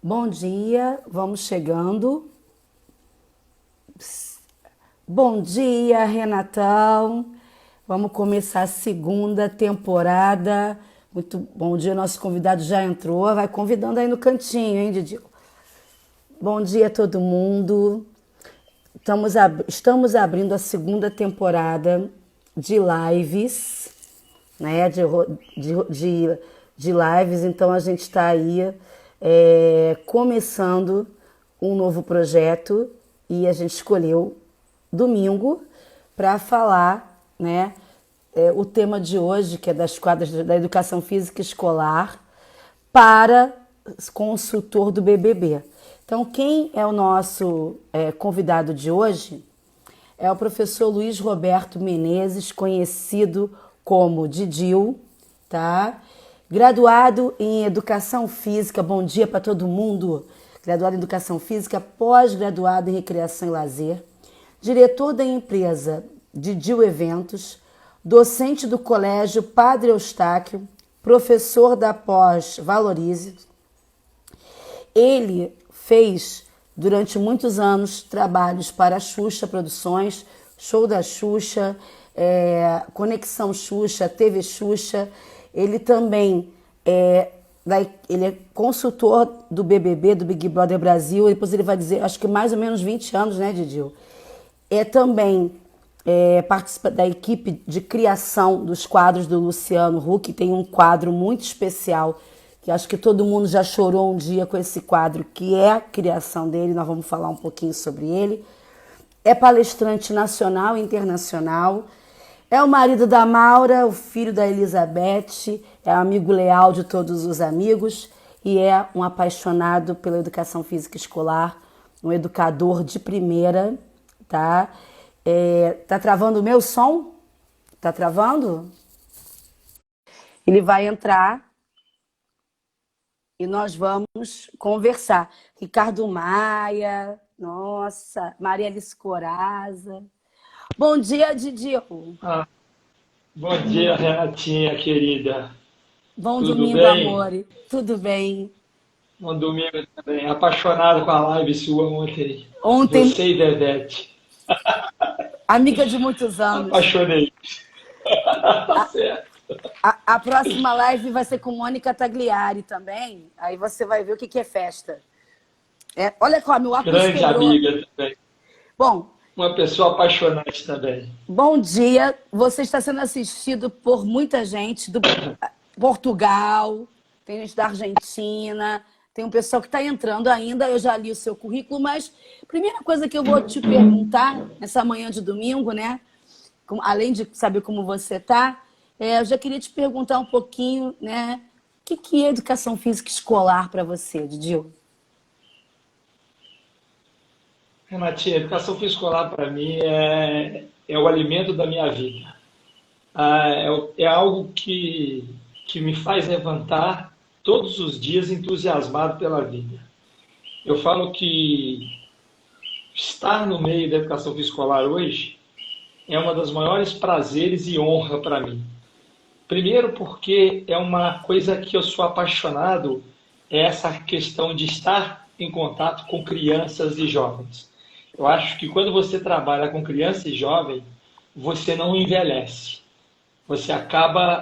Bom dia, vamos chegando. Bom dia, Renatão. Vamos começar a segunda temporada. Muito bom dia, nosso convidado já entrou. Vai convidando aí no cantinho, hein, Didi? Bom dia a todo mundo. Estamos abrindo a segunda temporada de lives, né? De lives, então a gente está aí começando um novo projeto e a gente escolheu domingo para falar, né? O tema de hoje, que é das quadras da educação física escolar para consultor do BBB. Então, quem é o nosso convidado de hoje é o professor Luiz Roberto Menezes, conhecido como Didil, tá? Graduado em Educação Física, bom dia para todo mundo. Graduado em Educação Física, pós-graduado em Recreação e Lazer, diretor da empresa Didil Eventos, docente do Colégio Padre Eustáquio, professor da pós Valorize. Ele fez durante muitos anos trabalhos para a Xuxa Produções, Show da Xuxa, Conexão Xuxa, TV Xuxa. Ele também ele é consultor do BBB, do Big Brother Brasil. Depois ele vai dizer, acho que mais ou menos 20 anos, né, Didil? Também participa da equipe de criação dos quadros do Luciano Huck. Tem um quadro muito especial que acho que todo mundo já chorou um dia com esse quadro, que é a criação dele. Nós vamos falar um pouquinho sobre ele. É palestrante nacional e internacional. É o marido da Maura, o filho da Elizabeth, é amigo leal de todos os amigos e é um apaixonado pela educação física escolar, um educador de primeira, tá? Tá travando o meu som? Tá travando? Ele vai entrar e nós vamos conversar. Ricardo Maia, nossa, Maria Alice Coraza. Bom dia, Didi. Ah, bom dia, Renatinha, querida. Bom Tudo domingo, bem? amor. Tudo bem? Bom domingo também. Apaixonado com a live sua ontem. Ontem, Você e Bebete. amiga de muitos anos. Apaixonei. Tá A, certo. a próxima live vai ser com Mônica Tagliari também. Aí você vai ver o que é festa. Olha só, meu óculos Grande quebrou. amiga também. Bom, Uma pessoa apaixonante também. bom dia. Você está sendo assistido por muita gente do Portugal, tem gente da Argentina, tem um pessoal que está entrando ainda. Eu já li o seu currículo, mas a primeira coisa que eu vou te perguntar nessa manhã de domingo, né? Além de saber como você está, eu já queria te perguntar um pouquinho, né? O que é educação física escolar para você, Didil? Renatinha, educação física escolar para mim é o alimento da minha vida. É algo que me faz levantar todos os dias entusiasmado pela vida. Eu falo que estar no meio da educação física escolar hoje é uma das maiores prazeres e honra para mim. Primeiro porque é uma coisa que eu sou apaixonado, é essa questão de estar em contato com crianças e jovens. Eu acho que quando você trabalha com criança e jovem, você não envelhece. Você acaba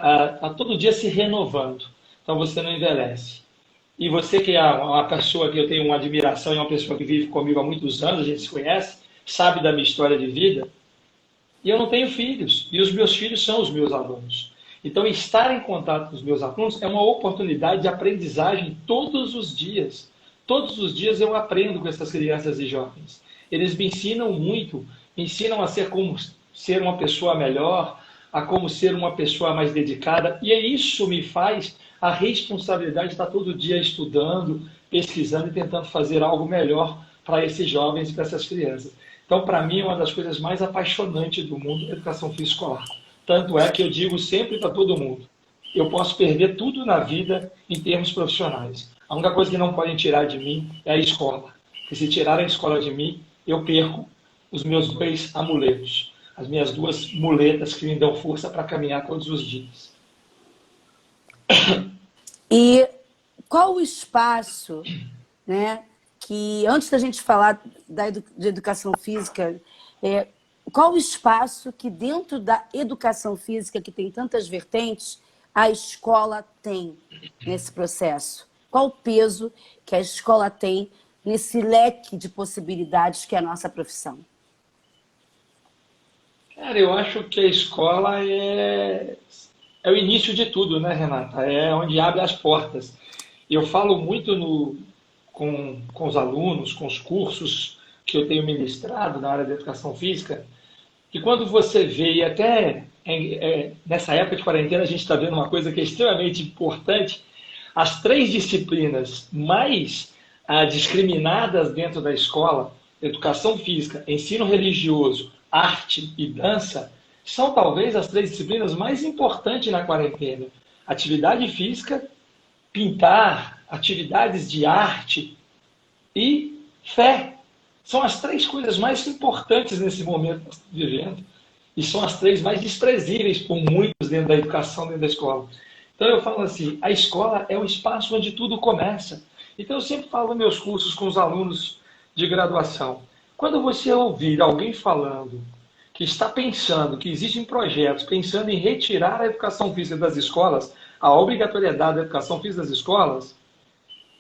a todo dia se renovando. Então você não envelhece. E você que é uma pessoa que eu tenho uma admiração e uma pessoa que vive comigo há muitos anos, a gente se conhece, sabe da minha história de vida, e eu não tenho filhos, e os meus filhos são os meus alunos. Então, estar em contato com os meus alunos é uma oportunidade de aprendizagem todos os dias. Todos os dias eu aprendo com essas crianças e jovens. Eles me ensinam muito, me ensinam a ser como ser uma pessoa melhor, a como ser uma pessoa mais dedicada, e isso me faz a responsabilidade de estar todo dia estudando, pesquisando e tentando fazer algo melhor para esses jovens e para essas crianças. Então, para mim, é uma das coisas mais apaixonantes do mundo a educação física escolar. Tanto é que eu digo sempre para todo mundo, eu posso perder tudo na vida em termos profissionais. A única coisa que não podem tirar de mim é a escola. Porque se tirarem a escola de mim, eu perco os meus dois amuletos, as minhas duas muletas que me dão força para caminhar todos os dias. E qual o espaço, né, que antes da gente falar de educação física, qual o espaço que dentro da educação física, que tem tantas vertentes, a escola tem nesse processo? Qual o peso que a escola tem nesse leque de possibilidades que é a nossa profissão? Cara, eu acho que a escola é o início de tudo, né, Renata? É onde abre as portas. Eu falo muito com os alunos, com os cursos que eu tenho ministrado na área da educação física, que quando você vê, e até nessa época de quarentena a gente está vendo uma coisa que é extremamente importante, as três disciplinas mais discriminadas dentro da escola, educação física, ensino religioso, arte e dança, são talvez as três disciplinas mais importantes na quarentena. Atividade física, pintar, atividades de arte e fé. São as três coisas mais importantes nesse momento que nós estamos vivendo. E são as três mais desprezíveis por muitos dentro da educação, dentro da escola. Então eu falo assim, a escola é o espaço onde tudo começa. Então eu sempre falo nos meus cursos com os alunos de graduação. Quando você ouvir alguém falando que está pensando, que existem projetos pensando em retirar a educação física das escolas, a obrigatoriedade da educação física das escolas,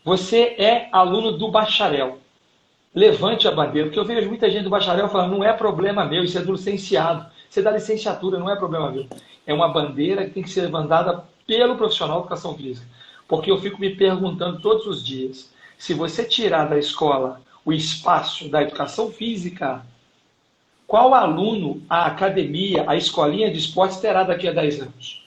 você é aluno do bacharel. Levante a bandeira, porque eu vejo muita gente do bacharel falando, não é problema meu, isso é do licenciado. Isso é da licenciatura, não é problema meu. É uma bandeira que tem que ser levantada pelo profissional de educação física. Porque eu fico me perguntando todos os dias, se você tirar da escola o espaço da educação física, qual aluno a academia, a escolinha de esportes terá daqui a 10 anos?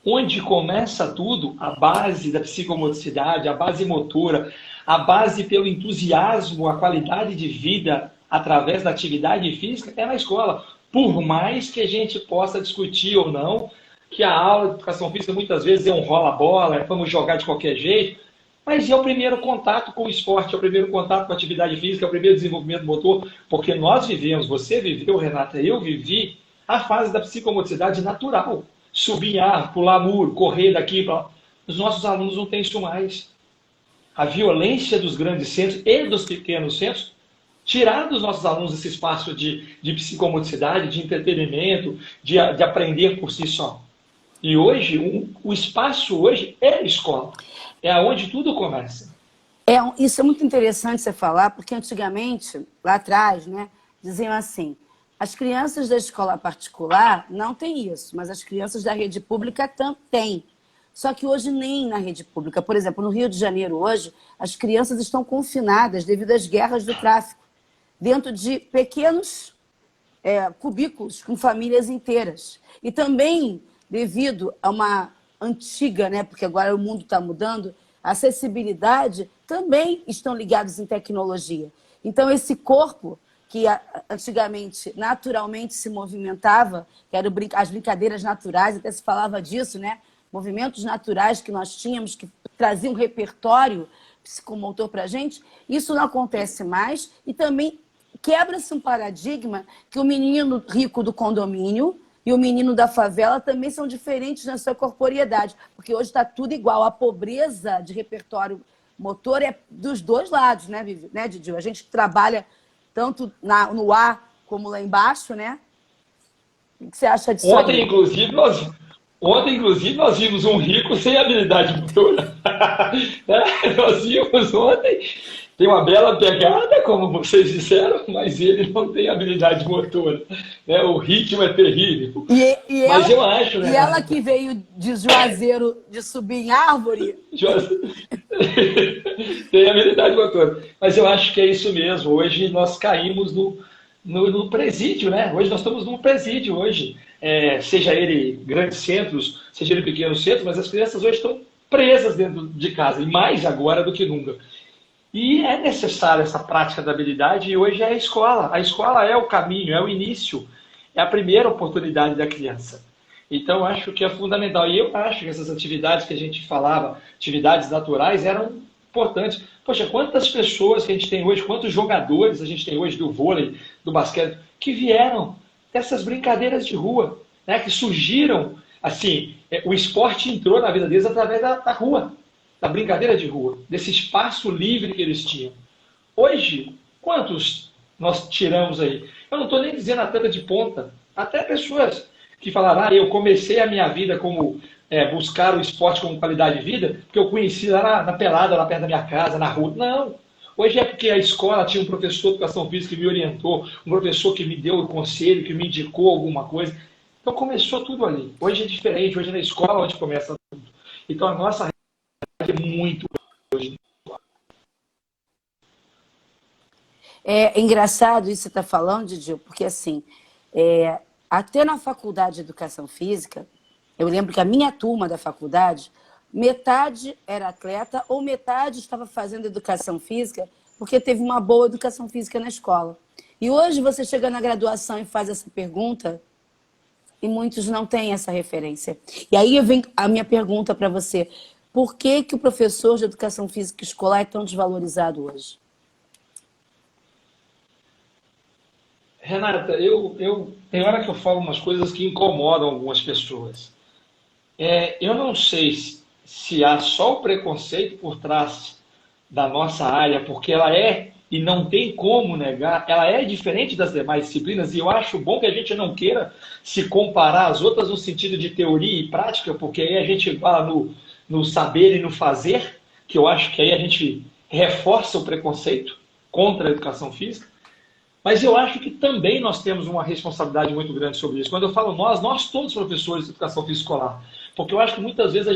Onde começa tudo, a base da psicomotricidade, a base motora, a base pelo entusiasmo, a qualidade de vida através da atividade física é na escola. Por mais que a gente possa discutir ou não, que a aula de educação física muitas vezes é um rola-bola, vamos jogar de qualquer jeito, mas é o primeiro contato com o esporte, é o primeiro contato com a atividade física, é o primeiro desenvolvimento motor, porque nós vivemos, você viveu, Renata, eu vivi a fase da psicomotricidade natural. Subir em árvore, pular muro, correr daqui para lá. Os nossos alunos não têm isso mais. A violência dos grandes centros e dos pequenos centros tiraram dos nossos alunos esse espaço de psicomotricidade, de entretenimento, de aprender por si só. E hoje, o espaço hoje é a escola. É onde tudo começa. Isso é muito interessante você falar, porque antigamente, lá atrás, né, diziam assim, as crianças da escola particular não têm isso, mas as crianças da rede pública têm. Só que hoje nem na rede pública. Por exemplo, no Rio de Janeiro hoje, as crianças estão confinadas devido às guerras do tráfico, dentro de pequenos cubículos com famílias inteiras. E também devido a uma antiga, né, porque agora o mundo está mudando, acessibilidade, também estão ligados em tecnologia. Então, esse corpo que antigamente naturalmente se movimentava, que eram as brincadeiras naturais, até se falava disso, né? Movimentos naturais que nós tínhamos, que traziam um repertório psicomotor para a gente, isso não acontece mais e também quebra-se um paradigma que o menino rico do condomínio e o menino da favela também são diferentes na sua corporeidade, porque hoje está tudo igual. A pobreza de repertório motor é dos dois lados, né, Vivi? Né, Didi? A gente trabalha tanto no ar como lá embaixo, né? O que você acha disso Ontem, aí? inclusive, nós vimos um rico sem habilidade motora. Nós vimos ontem, tem uma bela pegada, como vocês disseram, mas ele não tem habilidade motora. O ritmo é terrível. Mas eu acho, né? E ela que veio de Juazeiro de subir em árvore. Tem habilidade motora. Mas eu acho que é isso mesmo. Hoje nós caímos no presídio, né? Hoje nós estamos num presídio hoje. Seja ele grandes centros, seja ele pequenos centros, mas as crianças hoje estão presas dentro de casa, e mais agora do que nunca. E é necessária essa prática da habilidade, e hoje é a escola. A escola é o caminho, é o início, é a primeira oportunidade da criança. Então, acho que é fundamental. E eu acho que essas atividades que a gente falava, atividades naturais, eram importantes. Poxa, quantas pessoas que a gente tem hoje, quantos jogadores a gente tem hoje do vôlei, do basquete, que vieram dessas brincadeiras de rua, né, que surgiram, assim, o esporte entrou na vida deles através da rua. da brincadeira de rua, desse espaço livre que eles tinham. Hoje, quantos nós tiramos aí? Eu não estou nem dizendo atleta de ponta, até pessoas que falaram, eu comecei a minha vida como buscar o esporte como qualidade de vida, porque eu conheci lá na pelada, lá perto da minha casa, na rua. Não. Hoje é porque a escola tinha um professor de educação física que me orientou, um professor que me deu o conselho, que me indicou alguma coisa. Então começou tudo ali. Hoje é diferente, hoje é na escola onde começa tudo. Então a nossa realidade é muito hoje. É engraçado isso que você está falando, Didi, porque assim, até na faculdade de educação física, eu lembro que a minha turma da faculdade, metade era atleta ou metade estava fazendo educação física porque teve uma boa educação física na escola. E hoje você chega na graduação e faz essa pergunta e muitos não têm essa referência. E aí vem a minha pergunta para você. Por que que o professor de educação física escolar é tão desvalorizado hoje? Renata, tem hora que eu falo umas coisas que incomodam algumas pessoas. Eu não sei se há só o preconceito por trás da nossa área, porque ela é, e não tem como negar, ela é diferente das demais disciplinas, e eu acho bom que a gente não queira se comparar às outras no sentido de teoria e prática, porque aí a gente fala no saber e no fazer, que eu acho que aí a gente reforça o preconceito contra a educação física. Mas eu acho que também nós temos uma responsabilidade muito grande sobre isso. Quando eu falo nós todos professores de educação física escolar. Porque eu acho que muitas vezes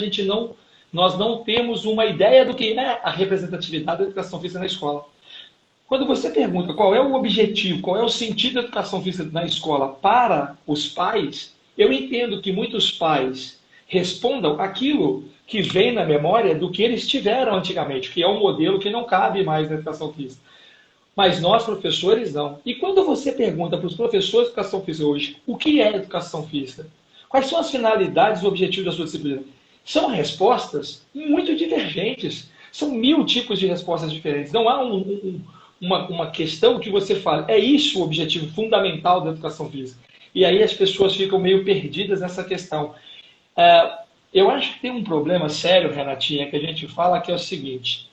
nós não temos uma ideia do que é a representatividade da educação física na escola. Quando você pergunta qual é o objetivo, qual é o sentido da educação física na escola para os pais, eu entendo que muitos pais respondam aquilo que vem na memória do que eles tiveram antigamente, que é um modelo que não cabe mais na educação física. Mas nós, professores, não. E quando você pergunta para os professores de educação física hoje o que é educação física, quais são as finalidades e objetivos da sua disciplina, são respostas muito divergentes. São 1000 tipos de respostas diferentes. Não há uma questão que você fale, é isso o objetivo fundamental da educação física. E aí as pessoas ficam meio perdidas nessa questão. Eu acho que tem um problema sério, Renatinha, que a gente fala que é o seguinte...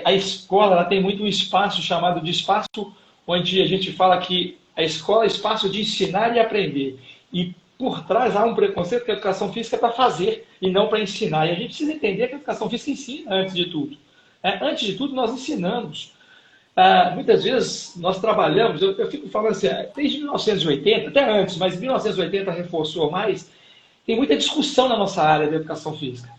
a escola ela tem muito um espaço chamado de espaço onde a gente fala que a escola é espaço de ensinar e aprender. E por trás há um preconceito que a educação física é para fazer e não para ensinar. E a gente precisa entender que a educação física ensina antes de tudo. Antes de tudo, nós ensinamos. Muitas vezes nós trabalhamos, eu fico falando assim, desde 1980, até antes, mas 1980 reforçou mais, tem muita discussão na nossa área da educação física.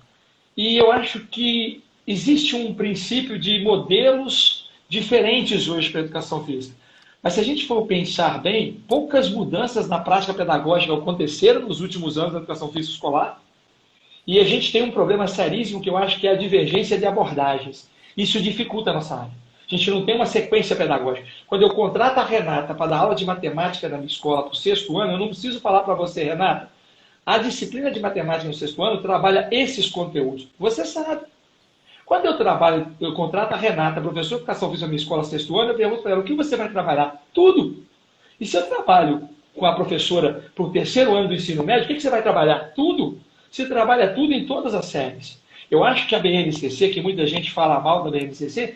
E eu acho que existe um princípio de modelos diferentes hoje para a educação física. Mas se a gente for pensar bem, poucas mudanças na prática pedagógica aconteceram nos últimos anos da educação física escolar. E a gente tem um problema seríssimo que eu acho que é a divergência de abordagens. Isso dificulta a nossa área. A gente não tem uma sequência pedagógica. Quando eu contrato a Renata para dar aula de matemática na minha escola para o 6º ano, eu não preciso falar para você, Renata, a disciplina de matemática no 6º ano trabalha esses conteúdos. Você sabe. Quando eu contrato a Renata, professora de educação física na minha escola 6º ano, eu pergunto para ela, o que você vai trabalhar? Tudo. E se eu trabalho com a professora para o 3º ano do ensino médio, o que você vai trabalhar? Tudo. Você trabalha tudo em todas as séries. Eu acho que a BNCC, que muita gente fala mal da BNCC,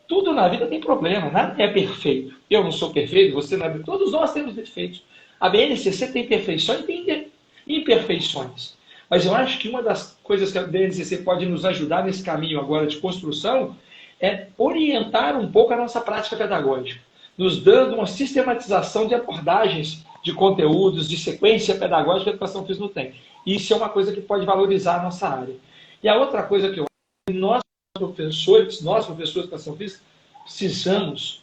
tudo na vida tem problema, nada é perfeito. Eu não sou perfeito, você não é perfeito, todos nós temos defeitos. A BNCC tem perfeições e tem imperfeições. Mas eu acho que uma das coisas que a BNCC pode nos ajudar nesse caminho agora de construção é orientar um pouco a nossa prática pedagógica, nos dando uma sistematização de abordagens de conteúdos, de sequência pedagógica que a educação física não tem. Isso é uma coisa que pode valorizar a nossa área. E a outra coisa que eu acho que nós professores de educação física, precisamos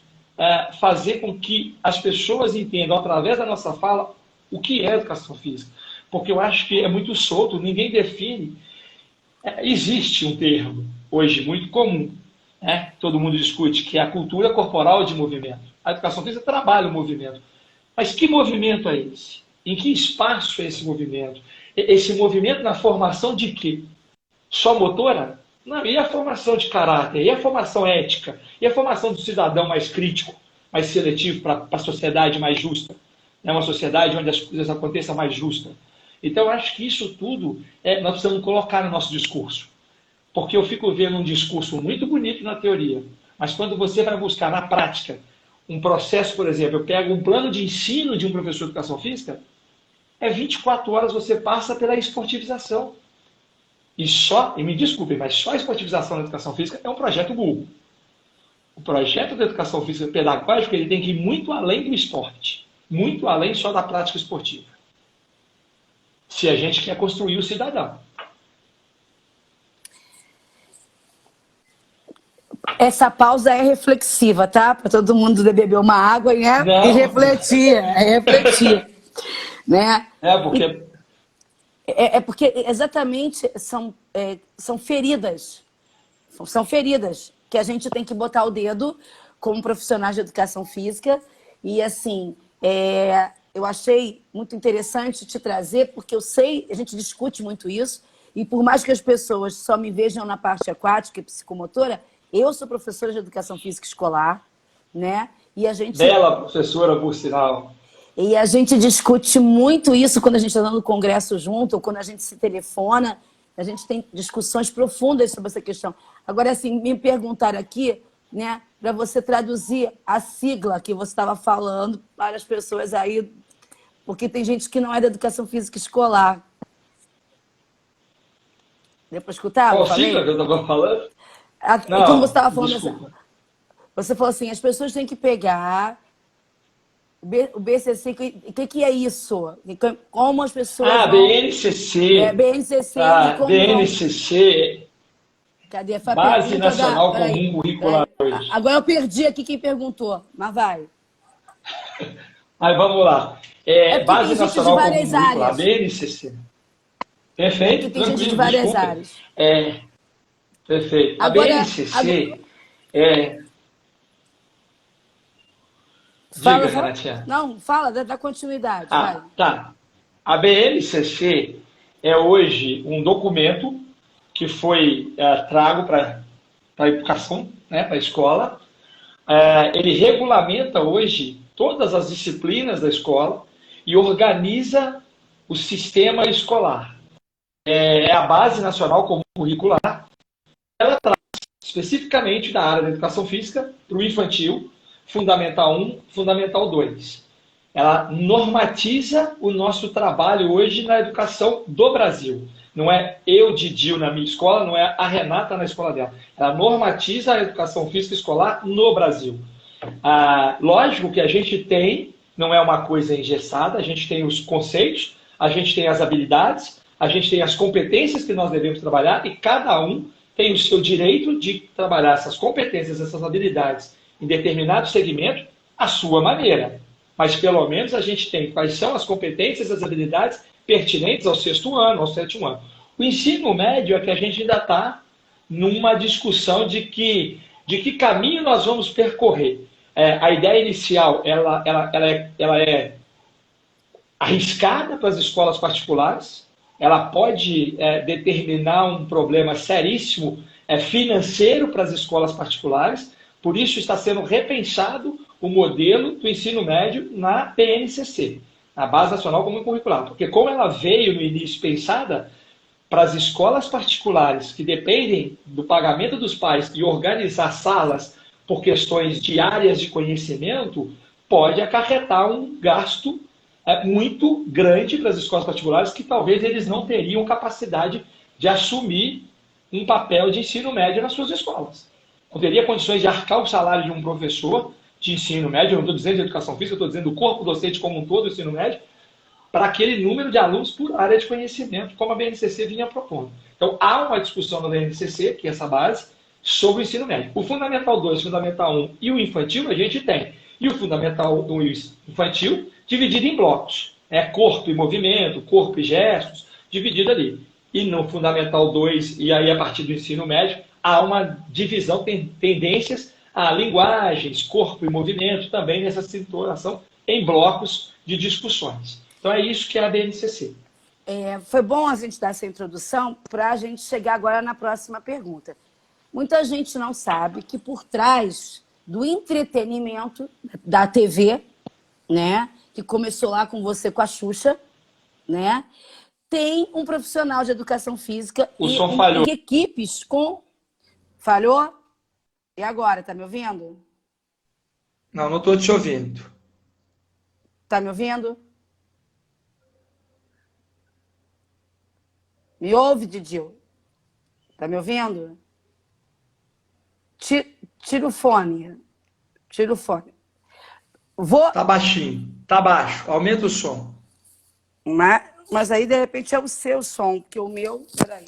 fazer com que as pessoas entendam, através da nossa fala, o que é educação física. Porque eu acho que é muito solto, ninguém define. Existe um termo, hoje, muito comum, todo mundo discute, que é a cultura corporal de movimento. A educação física trabalha o movimento. Mas que movimento é esse? Em que espaço é esse movimento? Esse movimento na formação de quê? Só motora? Não, e a formação de caráter? E a formação ética? E a formação do cidadão mais crítico, mais seletivo para a sociedade mais justa? Uma sociedade onde as coisas aconteçam mais justa. Então, eu acho que isso tudo nós precisamos colocar no nosso discurso. porque eu fico vendo um discurso muito bonito na teoria, mas quando você vai buscar na prática um processo, por exemplo, eu pego um plano de ensino de um professor de educação física, é 24 horas você passa pela esportivização. E me desculpem, mas só a esportivização da educação física é um projeto burro. O projeto da educação física pedagógica ele tem que ir muito além do esporte, muito além só da prática esportiva. Se a gente quer construir o cidadão. Essa pausa é reflexiva, tá? Para todo mundo beber uma água, né? Não. E refletir, né? Porque... porque exatamente são feridas. São feridas que a gente tem que botar o dedo como profissionais de educação física. E, assim, eu achei muito interessante te trazer, porque eu sei, a gente discute muito isso, e por mais que as pessoas só me vejam na parte aquática e psicomotora, eu sou professora de educação física escolar, né? E a gente... Bela professora, por sinal. E a gente discute muito isso quando a gente está dando congresso junto, ou quando a gente se telefona. A gente tem discussões profundas sobre essa questão. Agora, assim, me perguntaram aqui, né, para você traduzir a sigla que você estava falando para as pessoas aí, porque tem gente que não é da educação física escolar. Deu para escutar? Qual sigla que eu estava falando? Não, quando você estava falando desculpa. assim, você falou assim, as pessoas têm que pegar o BCC, o que é isso? Como as pessoas BNCC. BNCC Tá, e como BNCC. Cadê? Foi a Base pergunta Nacional peraí, Comum Curricular hoje. Agora eu perdi aqui quem perguntou, mas vai. Aí vamos lá. Base Nacional Comum Curricular, áreas. BNCC. Perfeito, Tem gente de várias desculpa. áreas. Perfeito. Agora, a BNCC Fala, Diga, Renatinha. Não, fala, dá continuidade. Vai. Tá. A BNCC é hoje um documento que foi trago para a educação, né, para a escola. Ele regulamenta hoje todas as disciplinas da escola e organiza o sistema escolar. É a Base Nacional Comum Curricular. Ela traz especificamente da área da educação física para o infantil, Fundamental 1, Fundamental 2. Ela normatiza o nosso trabalho hoje na educação do Brasil. Não é eu, Didio, na minha escola, não é a Renata na escola dela. Ela normatiza a educação física escolar no Brasil. Lógico que a gente tem, não é uma coisa engessada, a gente tem os conceitos, a gente tem as habilidades, a gente tem as competências que nós devemos trabalhar e cada um tem o seu direito de trabalhar essas competências, essas habilidades em determinado segmento, à sua maneira. Mas, pelo menos, a gente tem quais são as competências, as habilidades pertinentes ao 6º ano, ao 7º ano. O ensino médio é que a gente ainda está numa discussão de que caminho nós vamos percorrer. A ideia inicial ela é arriscada para as escolas particulares, ela pode determinar um problema seríssimo financeiro para as escolas particulares. Por isso está sendo repensado o modelo do ensino médio na BNCC, na Base Nacional Comum Curricular. Porque como ela veio no início pensada para as escolas particulares que dependem do pagamento dos pais e organizar salas por questões diárias de conhecimento, pode acarretar um gasto muito grande para as escolas particulares que talvez eles não teriam capacidade de assumir um papel de ensino médio nas suas escolas. Não teria condições de arcar o salário de um professor de ensino médio, eu não estou dizendo de educação física, eu estou dizendo do corpo docente como um todo, do ensino médio, para aquele número de alunos por área de conhecimento, como a BNCC vinha propondo. Então, há uma discussão na BNCC, que é essa base, sobre o ensino médio. O Fundamental 2, Fundamental 1 e o infantil a gente tem. E o Fundamental 1 e o infantil dividido em blocos. Corpo e movimento, corpo e gestos, dividido ali. E no Fundamental 2, e aí a partir do ensino médio, há uma divisão, tem tendências a linguagens, corpo e movimento, também nessa situação, em blocos de discussões. Então é isso que é a BNCC. Foi bom a gente dar essa introdução para a gente chegar agora na próxima pergunta. Muita gente não sabe que por trás do entretenimento da TV, né, que começou lá com você, com a Xuxa, né, tem um profissional de educação física O som falhou. e equipes com... Falhou? E agora, tá me ouvindo? Não, não estou te ouvindo. Tá me ouvindo? Me ouve, Didil? Tá me ouvindo? Tira o fone. Tira o fone. Vou... Tá baixinho, tá baixo. Aumenta o som. Mas aí, de repente, é o seu som, porque o meu... Peraí.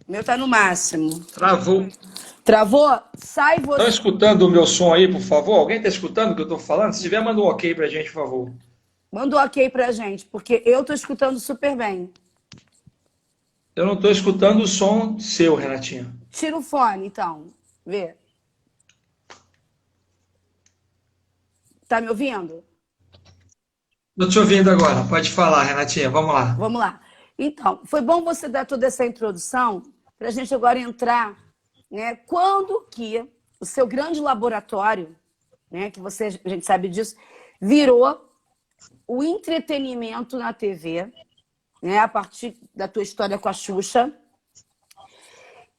O meu tá no máximo. Travou. Travou? Sai você. Estão escutando o meu som aí, por favor? Alguém está escutando o que eu estou falando? Se tiver, manda um ok pra gente, por favor. Manda um ok pra gente, porque eu tô escutando super bem. Eu não estou escutando o som seu, Renatinha. Tira o fone, então. Vê. Tá me ouvindo? Estou te ouvindo agora. Pode falar, Renatinha. Vamos lá. Vamos lá. Então, foi bom você dar toda essa introdução para a gente agora entrar, né? Quando que o seu grande laboratório, né? Que você, a gente sabe disso, virou o entretenimento na TV, né? A partir da tua história com a Xuxa.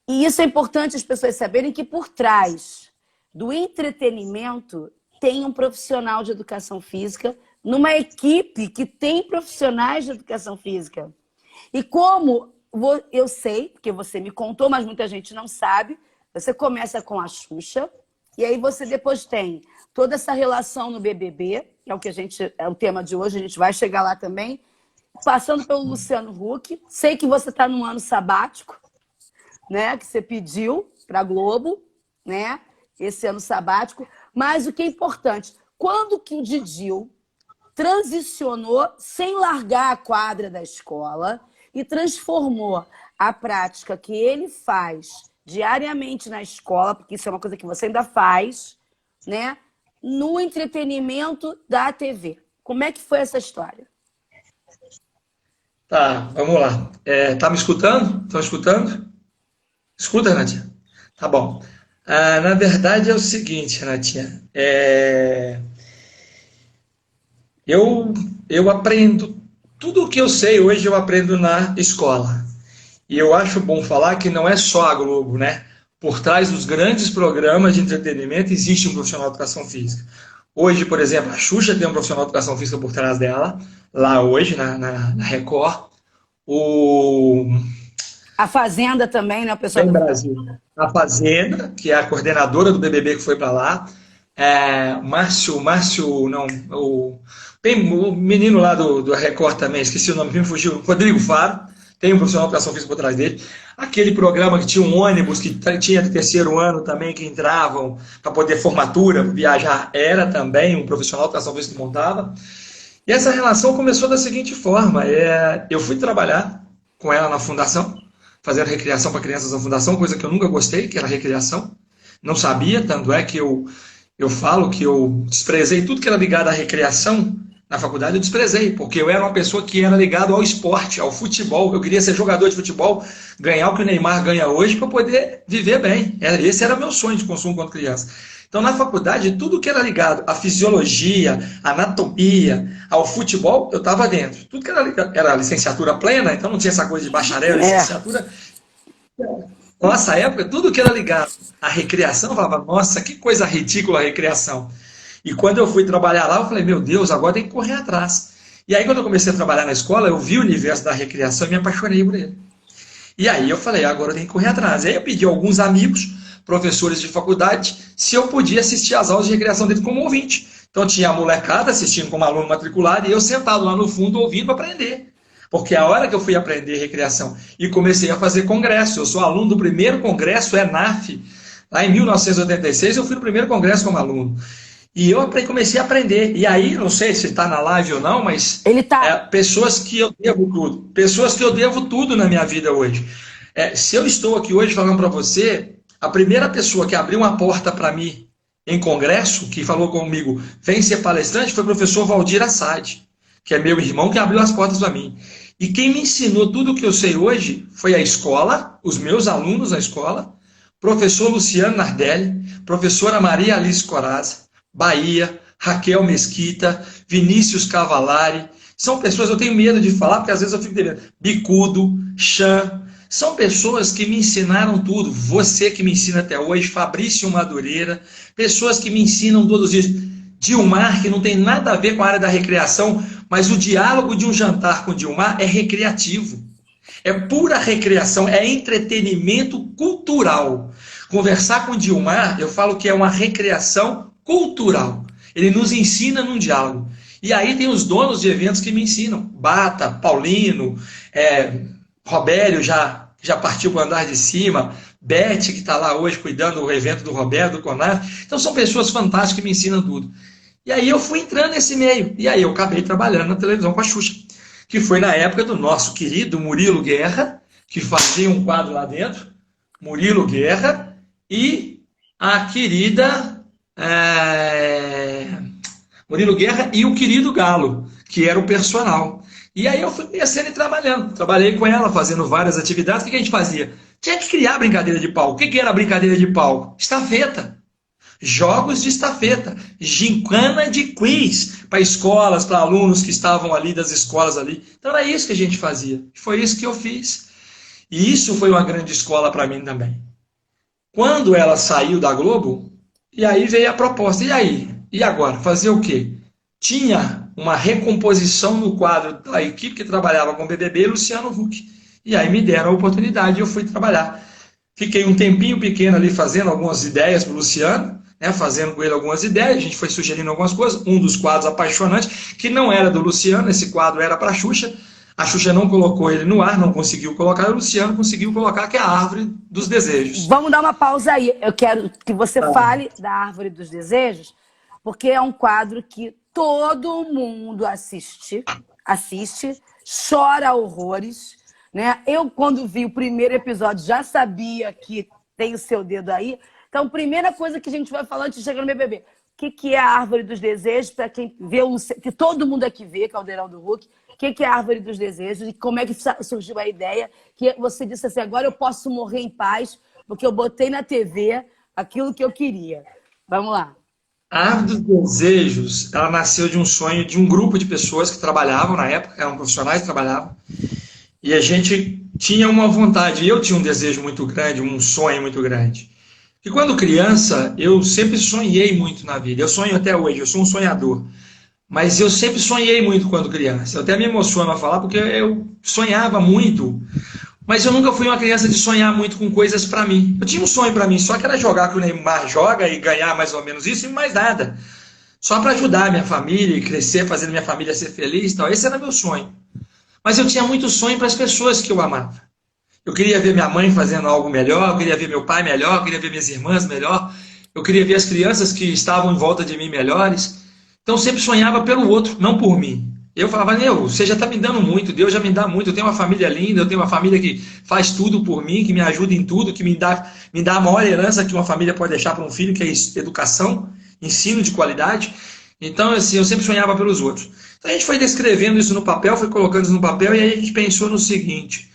E isso é importante as pessoas saberem que por trás do entretenimento tem um profissional de educação física, numa equipe que tem profissionais de educação física. E como eu sei, porque você me contou, mas muita gente não sabe, você começa com a Xuxa, e aí você depois tem toda essa relação no BBB, que é o que é o tema de hoje, a gente vai chegar lá também, passando pelo Luciano Huck. Sei que você está num ano sabático, né, que você pediu para a Globo, né, esse ano sabático. Mas o que é importante, quando que o Didil transicionou sem largar a quadra da escola e transformou a prática que ele faz diariamente na escola, porque isso é uma coisa que você ainda faz, né, no entretenimento da TV. Como é que foi essa história? Tá, vamos lá. Tá me escutando? Estão escutando? Escuta, Renatinha? Tá bom. Na verdade é o seguinte, Renatinha. Eu aprendo tudo o que eu sei hoje, eu aprendo na escola. E eu acho bom falar que não é só a Globo, né? Por trás dos grandes programas de entretenimento existe um profissional de educação física. Hoje, por exemplo, a Xuxa tem um profissional de educação física por trás dela, lá hoje, na Record. A Fazenda também, né? O pessoal Em do Brasil. A Fazenda, que é a coordenadora do BBB que foi para lá. Tem o menino lá do Record também, esqueci o nome, me fugiu, Rodrigo Faro, tem um profissional de educação física por trás dele. Aquele programa que tinha um ônibus, que tinha de terceiro ano também, que entravam para poder formatura, viajar, era também um profissional de educação física que montava. E essa relação começou da seguinte forma, eu fui trabalhar com ela na fundação, fazendo recreação para crianças na fundação, coisa que eu nunca gostei, que era recreação, não sabia, tanto é que eu falo que eu desprezei tudo que era ligado à recreação. Na faculdade eu desprezei, porque eu era uma pessoa que era ligado ao esporte, ao futebol. Eu queria ser jogador de futebol, ganhar o que o Neymar ganha hoje para poder viver bem. Esse era meu sonho de consumo quando criança. Então, na faculdade, tudo que era ligado à fisiologia, à anatomia, ao futebol, eu estava dentro. Tudo que era ligado, era licenciatura plena, então não tinha essa coisa de bacharel, licenciatura. Nossa época, tudo que era ligado à recreação, eu falava, nossa, que coisa ridícula a recreação. E quando eu fui trabalhar lá, eu falei, meu Deus, agora tem que correr atrás. E aí, quando eu comecei a trabalhar na escola, eu vi o universo da recreação e me apaixonei por ele. E aí eu falei, agora eu tenho que correr atrás. E aí eu pedi a alguns amigos, professores de faculdade, se eu podia assistir às aulas de recreação dele como ouvinte. Então tinha a molecada assistindo como aluno matriculado e eu sentado lá no fundo ouvindo para aprender. Porque a hora que eu fui aprender recreação e comecei a fazer congresso, eu sou aluno do primeiro congresso ENAF, lá em 1986 eu fui no primeiro congresso como aluno. E eu comecei a aprender. E aí, não sei se está na live ou não, mas ele tá. Pessoas que eu devo tudo. Pessoas que eu devo tudo na minha vida hoje. Se eu estou aqui hoje falando para você, a primeira pessoa que abriu uma porta para mim em congresso, que falou comigo, vem ser palestrante, foi o professor Valdir Assad, que é meu irmão, que abriu as portas para mim. E quem me ensinou tudo o que eu sei hoje foi a escola, os meus alunos na escola, professor Luciano Nardelli, professora Maria Alice Corazza, Bahia, Raquel Mesquita, Vinícius Cavalari. São pessoas, eu tenho medo de falar, porque às vezes eu fico devendo. Bicudo, Chan. São pessoas que me ensinaram tudo. Você que me ensina até hoje, Fabrício Madureira. Pessoas que me ensinam todos os dias. Dilmar, que não tem nada a ver com a área da recreação, mas o diálogo de um jantar com Dilmar é recreativo. É pura recreação, é entretenimento cultural. Conversar com Dilmar, eu falo que é uma recreação cultural. Ele nos ensina num diálogo. E aí tem os donos de eventos que me ensinam. Bata, Paulino, Robério já partiu para o andar de cima, Beth, que está lá hoje cuidando do evento do Roberto, do Conrado. Então são pessoas fantásticas que me ensinam tudo. E aí eu fui entrando nesse meio. E aí eu acabei trabalhando na televisão com a Xuxa, que foi na época do nosso querido Murilo Guerra, que fazia um quadro lá dentro, Murilo Guerra, e a querida Murilo Guerra e o querido Galo, que era o personal. E aí eu fui conhecendo e trabalhando. Trabalhei com ela, fazendo várias atividades. O que a gente fazia? Tinha que criar brincadeira de palco. O que era brincadeira de palco? Estafeta. Jogos de estafeta. Gincana de quiz. Para escolas, para alunos que estavam ali das escolas ali. Então era isso que a gente fazia. Foi isso que eu fiz. E isso foi uma grande escola para mim também. Quando ela saiu da Globo, e aí veio a proposta. E aí? E agora? Fazer o quê? Tinha uma recomposição no quadro da equipe que trabalhava com o BBB, Luciano Huck. E aí me deram a oportunidade e eu fui trabalhar. Fiquei um tempinho pequeno ali fazendo algumas ideias para o Luciano, né, fazendo com ele algumas ideias, a gente foi sugerindo algumas coisas. Um dos quadros apaixonantes, que não era do Luciano, esse quadro era para a Xuxa. A Xuxa não colocou ele no ar, não conseguiu colocar, e o Luciano conseguiu colocar, que é a Árvore dos Desejos. Vamos dar uma pausa aí. Eu quero que você fale da Árvore dos Desejos, porque é um quadro que todo mundo assiste, chora horrores, né? Eu, quando vi o primeiro episódio, já sabia que tem o seu dedo aí. Então, primeira coisa que a gente vai falar antes de chegar no BBB. O que é a Árvore dos Desejos? Para quem vê, que todo mundo aqui vê, Caldeirão do Huck. O que é a Árvore dos Desejos? E como é que surgiu a ideia? Que você disse assim, agora eu posso morrer em paz, porque eu botei na TV aquilo que eu queria. Vamos lá. A Árvore dos Desejos, ela nasceu de um sonho de um grupo de pessoas que trabalhavam na época, eram profissionais que trabalhavam, e a gente tinha uma vontade, eu tinha um desejo muito grande, um sonho muito grande. E quando criança, eu sempre sonhei muito na vida, eu sonho até hoje, eu sou um sonhador, mas eu sempre sonhei muito quando criança. Eu até me emociono a falar porque eu sonhava muito, mas eu nunca fui uma criança de sonhar muito com coisas para mim. Eu tinha um sonho para mim, só que era jogar que o Neymar joga e ganhar mais ou menos isso e mais nada. Só para ajudar a minha família e crescer, fazendo minha família ser feliz e tal. Esse era meu sonho. Mas eu tinha muito sonho para as pessoas que eu amava. Eu queria ver minha mãe fazendo algo melhor, eu queria ver meu pai melhor, eu queria ver minhas irmãs melhor, eu queria ver as crianças que estavam em volta de mim melhores. Então eu sempre sonhava pelo outro, não por mim. Eu falava, você já está me dando muito, Deus já me dá muito, eu tenho uma família linda, eu tenho uma família que faz tudo por mim, que me ajuda em tudo, que me dá a maior herança que uma família pode deixar para um filho, que é educação, ensino de qualidade. Então, assim, eu sempre sonhava pelos outros. Então a gente foi descrevendo isso no papel, foi colocando isso no papel, e aí a gente pensou no seguinte,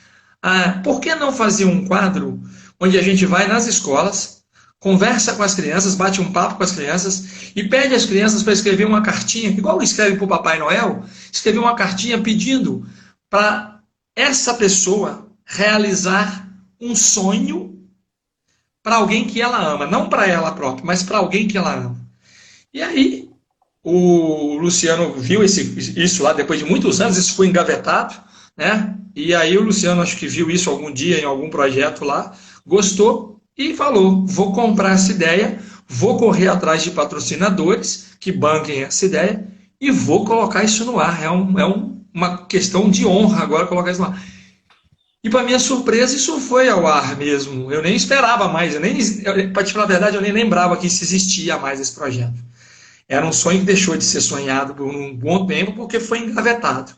por que não fazer um quadro onde a gente vai nas escolas, conversa com as crianças, bate um papo com as crianças e pede às crianças para escrever uma cartinha, igual escreve para o Papai Noel, escrever uma cartinha pedindo para essa pessoa realizar um sonho para alguém que ela ama, não para ela própria, mas para alguém que ela ama. E aí o Luciano viu isso lá depois de muitos anos, isso foi engavetado, né? E aí o Luciano acho que viu isso algum dia em algum projeto lá, gostou e falou, vou comprar essa ideia, vou correr atrás de patrocinadores que banquem essa ideia e vou colocar isso no ar. É uma questão de honra agora colocar isso no ar. E para minha surpresa isso foi ao ar mesmo. Eu nem esperava mais, para te falar a verdade, eu nem lembrava que isso existia mais esse projeto. Era um sonho que deixou de ser sonhado por um bom tempo porque foi engavetado.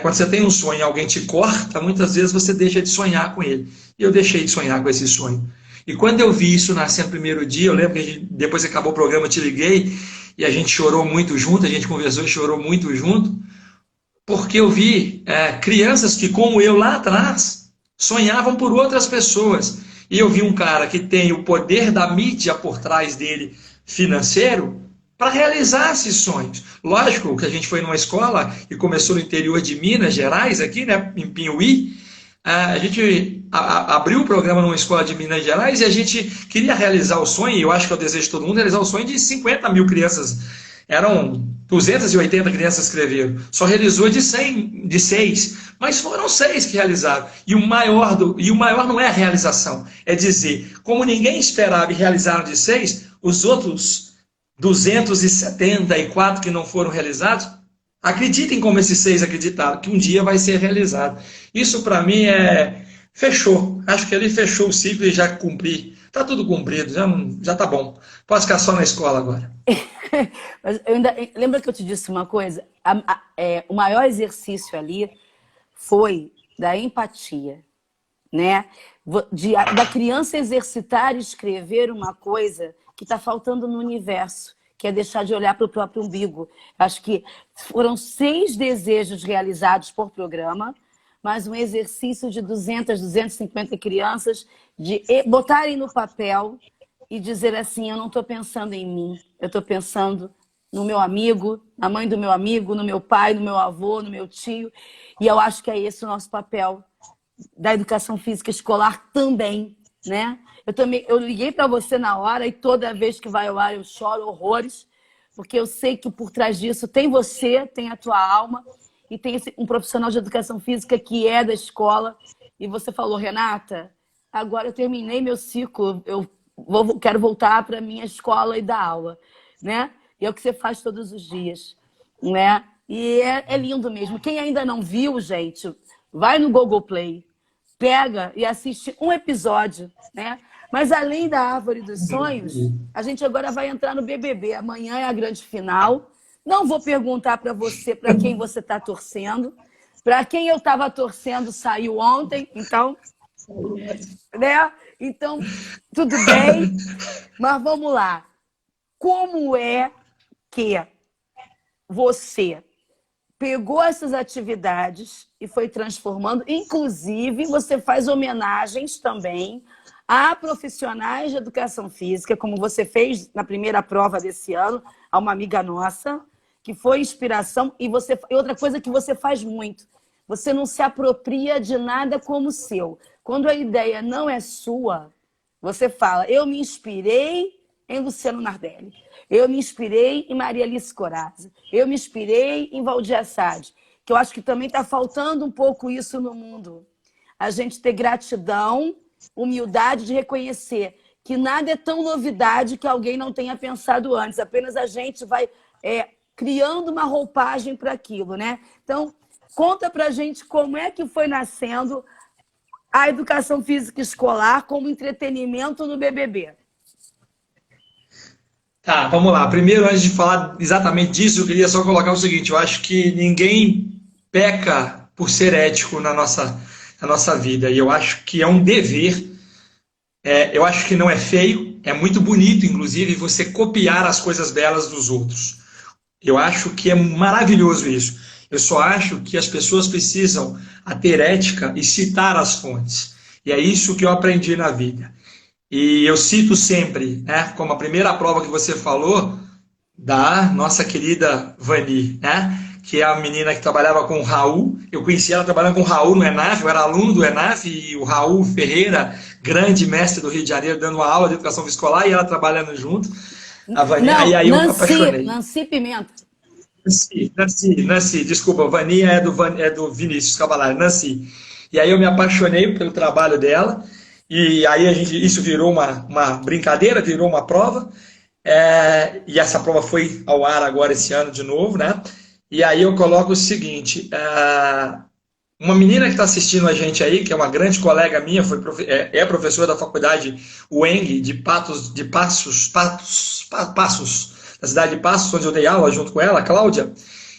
Quando você tem um sonho e alguém te corta, muitas vezes você deixa de sonhar com ele. E eu deixei de sonhar com esse sonho. E quando eu vi isso nascer no primeiro dia, eu lembro que depois que acabou o programa eu te liguei e a gente chorou muito junto, a gente conversou e chorou muito junto, porque eu vi crianças que, como eu lá atrás, sonhavam por outras pessoas. E eu vi um cara que tem o poder da mídia por trás dele financeiro, para realizar esses sonhos. Lógico que a gente foi numa escola e começou no interior de Minas Gerais, aqui, né, em Pinhuí. A gente abriu o programa numa escola de Minas Gerais e a gente queria realizar o sonho, e eu acho que é o desejo de todo mundo, realizar o sonho de 50 mil crianças. Eram 280 crianças que escreveram. Só realizou de 100, de 6. Mas foram 6 que realizaram. E o maior não é a realização. É dizer, como ninguém esperava e realizaram de 6, os outros 274 que não foram realizados, acreditem como esses 6 acreditaram, que um dia vai ser realizado. Isso para mim fechou. Acho que ele fechou o ciclo e já cumpri. Está tudo cumprido, já tá bom. Posso ficar só na escola agora. Mas lembra que eu te disse uma coisa? O maior exercício ali foi da empatia, né? Da criança exercitar e escrever uma coisa que está faltando no universo, que é deixar de olhar para o próprio umbigo. Acho que foram 6 desejos realizados por programa, mas um exercício de 200, 250 crianças de botarem no papel e dizer assim, eu não estou pensando em mim, eu estou pensando no meu amigo, na mãe do meu amigo, no meu pai, no meu avô, no meu tio. E eu acho que é esse o nosso papel da educação física escolar também, né? Eu liguei para você na hora e toda vez que vai ao ar eu choro horrores, porque eu sei que por trás disso tem você, tem a tua alma e tem um profissional de educação física que é da escola. E você falou, Renata, agora eu terminei meu ciclo, quero voltar para a minha escola e dar aula, né? E é o que você faz todos os dias, né? E é lindo mesmo. Quem ainda não viu, gente, vai no Google Play, pega e assiste um episódio, né? Mas além da Árvore dos Sonhos, a gente agora vai entrar no BBB. Amanhã é a grande final. Não vou perguntar para você para quem você está torcendo. Para quem eu estava torcendo saiu ontem, então, né? Então, tudo bem. Mas vamos lá. Como é que você pegou essas atividades e foi transformando? Inclusive, você faz homenagens também a profissionais de educação física, como você fez na primeira prova desse ano, a uma amiga nossa, que foi inspiração. E outra coisa que você faz muito, você não se apropria de nada como seu. Quando a ideia não é sua, você fala, eu me inspirei em Luciano Nardelli, eu me inspirei em Maria Alice Corazza, eu me inspirei em Valdir Assad, que eu acho que também está faltando um pouco isso no mundo. A gente ter gratidão, humildade de reconhecer que nada é tão novidade que alguém não tenha pensado antes, apenas a gente vai criando uma roupagem para aquilo, né? Então, conta pra gente como é que foi nascendo a educação física escolar como entretenimento no BBB. Tá, vamos lá. Primeiro, antes de falar exatamente disso, eu queria só colocar o seguinte, eu acho que ninguém peca por ser ético na nossa vida, e eu acho que é um dever, eu acho que não é feio, é muito bonito, inclusive, você copiar as coisas belas dos outros. Eu acho que é maravilhoso isso. Eu só acho que as pessoas precisam ter ética e citar as fontes. E é isso que eu aprendi na vida. E eu cito sempre, né, como a primeira prova que você falou, da nossa querida Vani, né, que é a menina que trabalhava com o Raul. Eu conheci ela trabalhando com o Raul no ENAF, eu era aluno do ENAF, e o Raul Ferreira, grande mestre do Rio de Janeiro, dando uma aula de educação escolar, e ela trabalhando junto. A Vani, não, aí eu me apaixonei. Nancy Pimenta. Nancy, desculpa, Vania é do Vinícius Cavalari, Nancy. E aí eu me apaixonei pelo trabalho dela, e aí isso virou uma brincadeira, virou uma prova, e essa prova foi ao ar agora esse ano de novo, né? E aí eu coloco o seguinte, uma menina que está assistindo a gente aí, que é uma grande colega minha, é professora da faculdade UENG de Passos, da cidade de Passos, onde eu dei aula junto com ela, a Cláudia,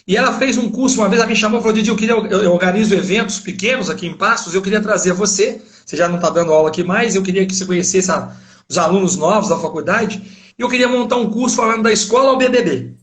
e ela fez um curso, uma vez ela me chamou e falou, Didi, eu organizo eventos pequenos aqui em Passos, eu queria trazer você já não está dando aula aqui mais, eu queria que você conhecesse os alunos novos da faculdade, e eu queria montar um curso falando da escola ao BBB.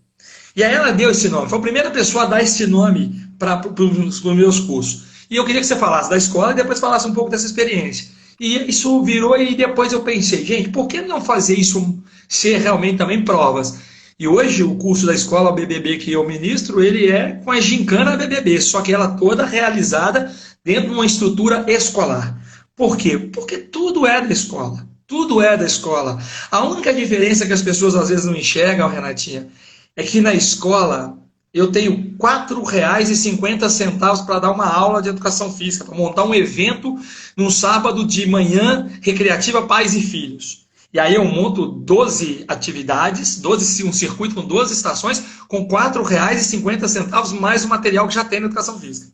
E aí ela deu esse nome, foi a primeira pessoa a dar esse nome para os meus cursos. E eu queria que você falasse da escola e depois falasse um pouco dessa experiência. E isso virou, e depois eu pensei, gente, por que não fazer isso ser realmente também provas? E hoje o curso da escola BBB que eu ministro, ele é com a gincana BBB, só que ela toda realizada dentro de uma estrutura escolar. Por quê? Porque tudo é da escola. Tudo é da escola. A única diferença que as pessoas às vezes não enxergam, Renatinha, é que na escola eu tenho R$ 4,50 para dar uma aula de educação física, para montar um evento num sábado de manhã, recreativa Pais e Filhos. E aí eu monto 12 atividades, um circuito com 12 estações, com R$ 4,50 mais o material que já tem na educação física.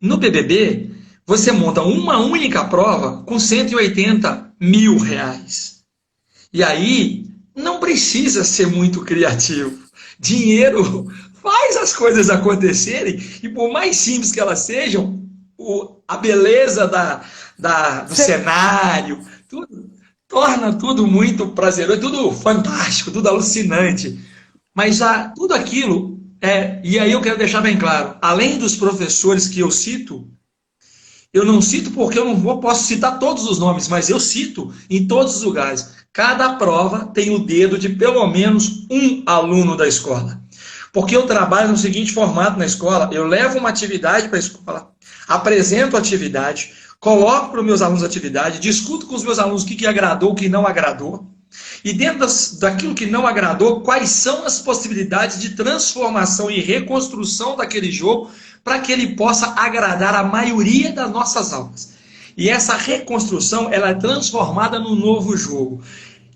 No BBB, você monta uma única prova com R$ 180 mil. E aí, não precisa ser muito criativo. Dinheiro faz as coisas acontecerem, e por mais simples que elas sejam, a beleza do cenário, torna tudo muito prazeroso, tudo fantástico, tudo alucinante. Mas tudo aquilo, e aí eu quero deixar bem claro, além dos professores que eu cito, eu não cito porque eu não posso citar todos os nomes, mas eu cito em todos os lugares. Cada prova tem o dedo de pelo menos um aluno da escola. Porque eu trabalho no seguinte formato na escola, eu levo uma atividade para a escola, apresento a atividade, coloco para os meus alunos a atividade, discuto com os meus alunos o que agradou, o que não agradou, e dentro daquilo que não agradou, quais são as possibilidades de transformação e reconstrução daquele jogo para que ele possa agradar a maioria das nossas aulas. E essa reconstrução, ela é transformada num novo jogo.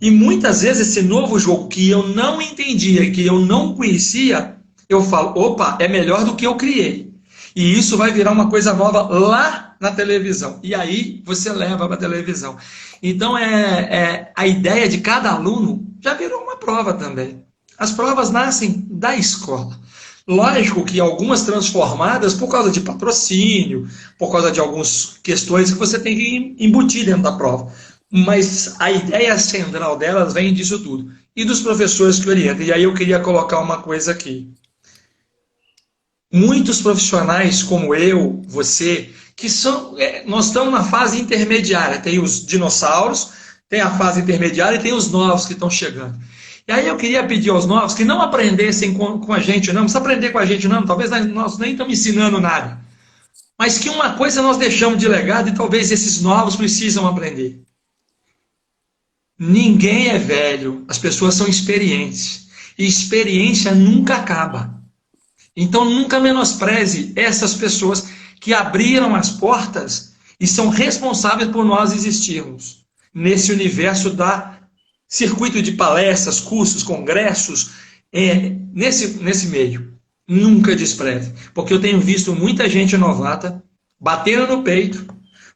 E muitas vezes esse novo jogo que eu não entendia, que eu não conhecia, eu falo, opa, é melhor do que eu criei. E isso vai virar uma coisa nova lá na televisão. E aí você leva para a televisão. Então a ideia de cada aluno já virou uma prova também. As provas nascem da escola. Lógico que algumas transformadas por causa de patrocínio, por causa de algumas questões que você tem que embutir dentro da prova. Mas a ideia central delas vem disso tudo. E dos professores que orientam. E aí eu queria colocar uma coisa aqui. Muitos profissionais como eu, você, nós estamos na fase intermediária. Tem os dinossauros, tem a fase intermediária e tem os novos que estão chegando. E aí eu queria pedir aos novos que não aprendessem com a gente, não precisa aprender com a gente, não. Talvez nós nem estamos ensinando nada. Mas que uma coisa nós deixamos de legado e talvez esses novos precisam aprender. Ninguém é velho, as pessoas são experientes. E experiência nunca acaba. Então nunca menospreze essas pessoas que abriram as portas e são responsáveis por nós existirmos. Nesse universo da circuito de palestras, cursos, congressos, nesse meio. Nunca despreze. Porque eu tenho visto muita gente novata batendo no peito,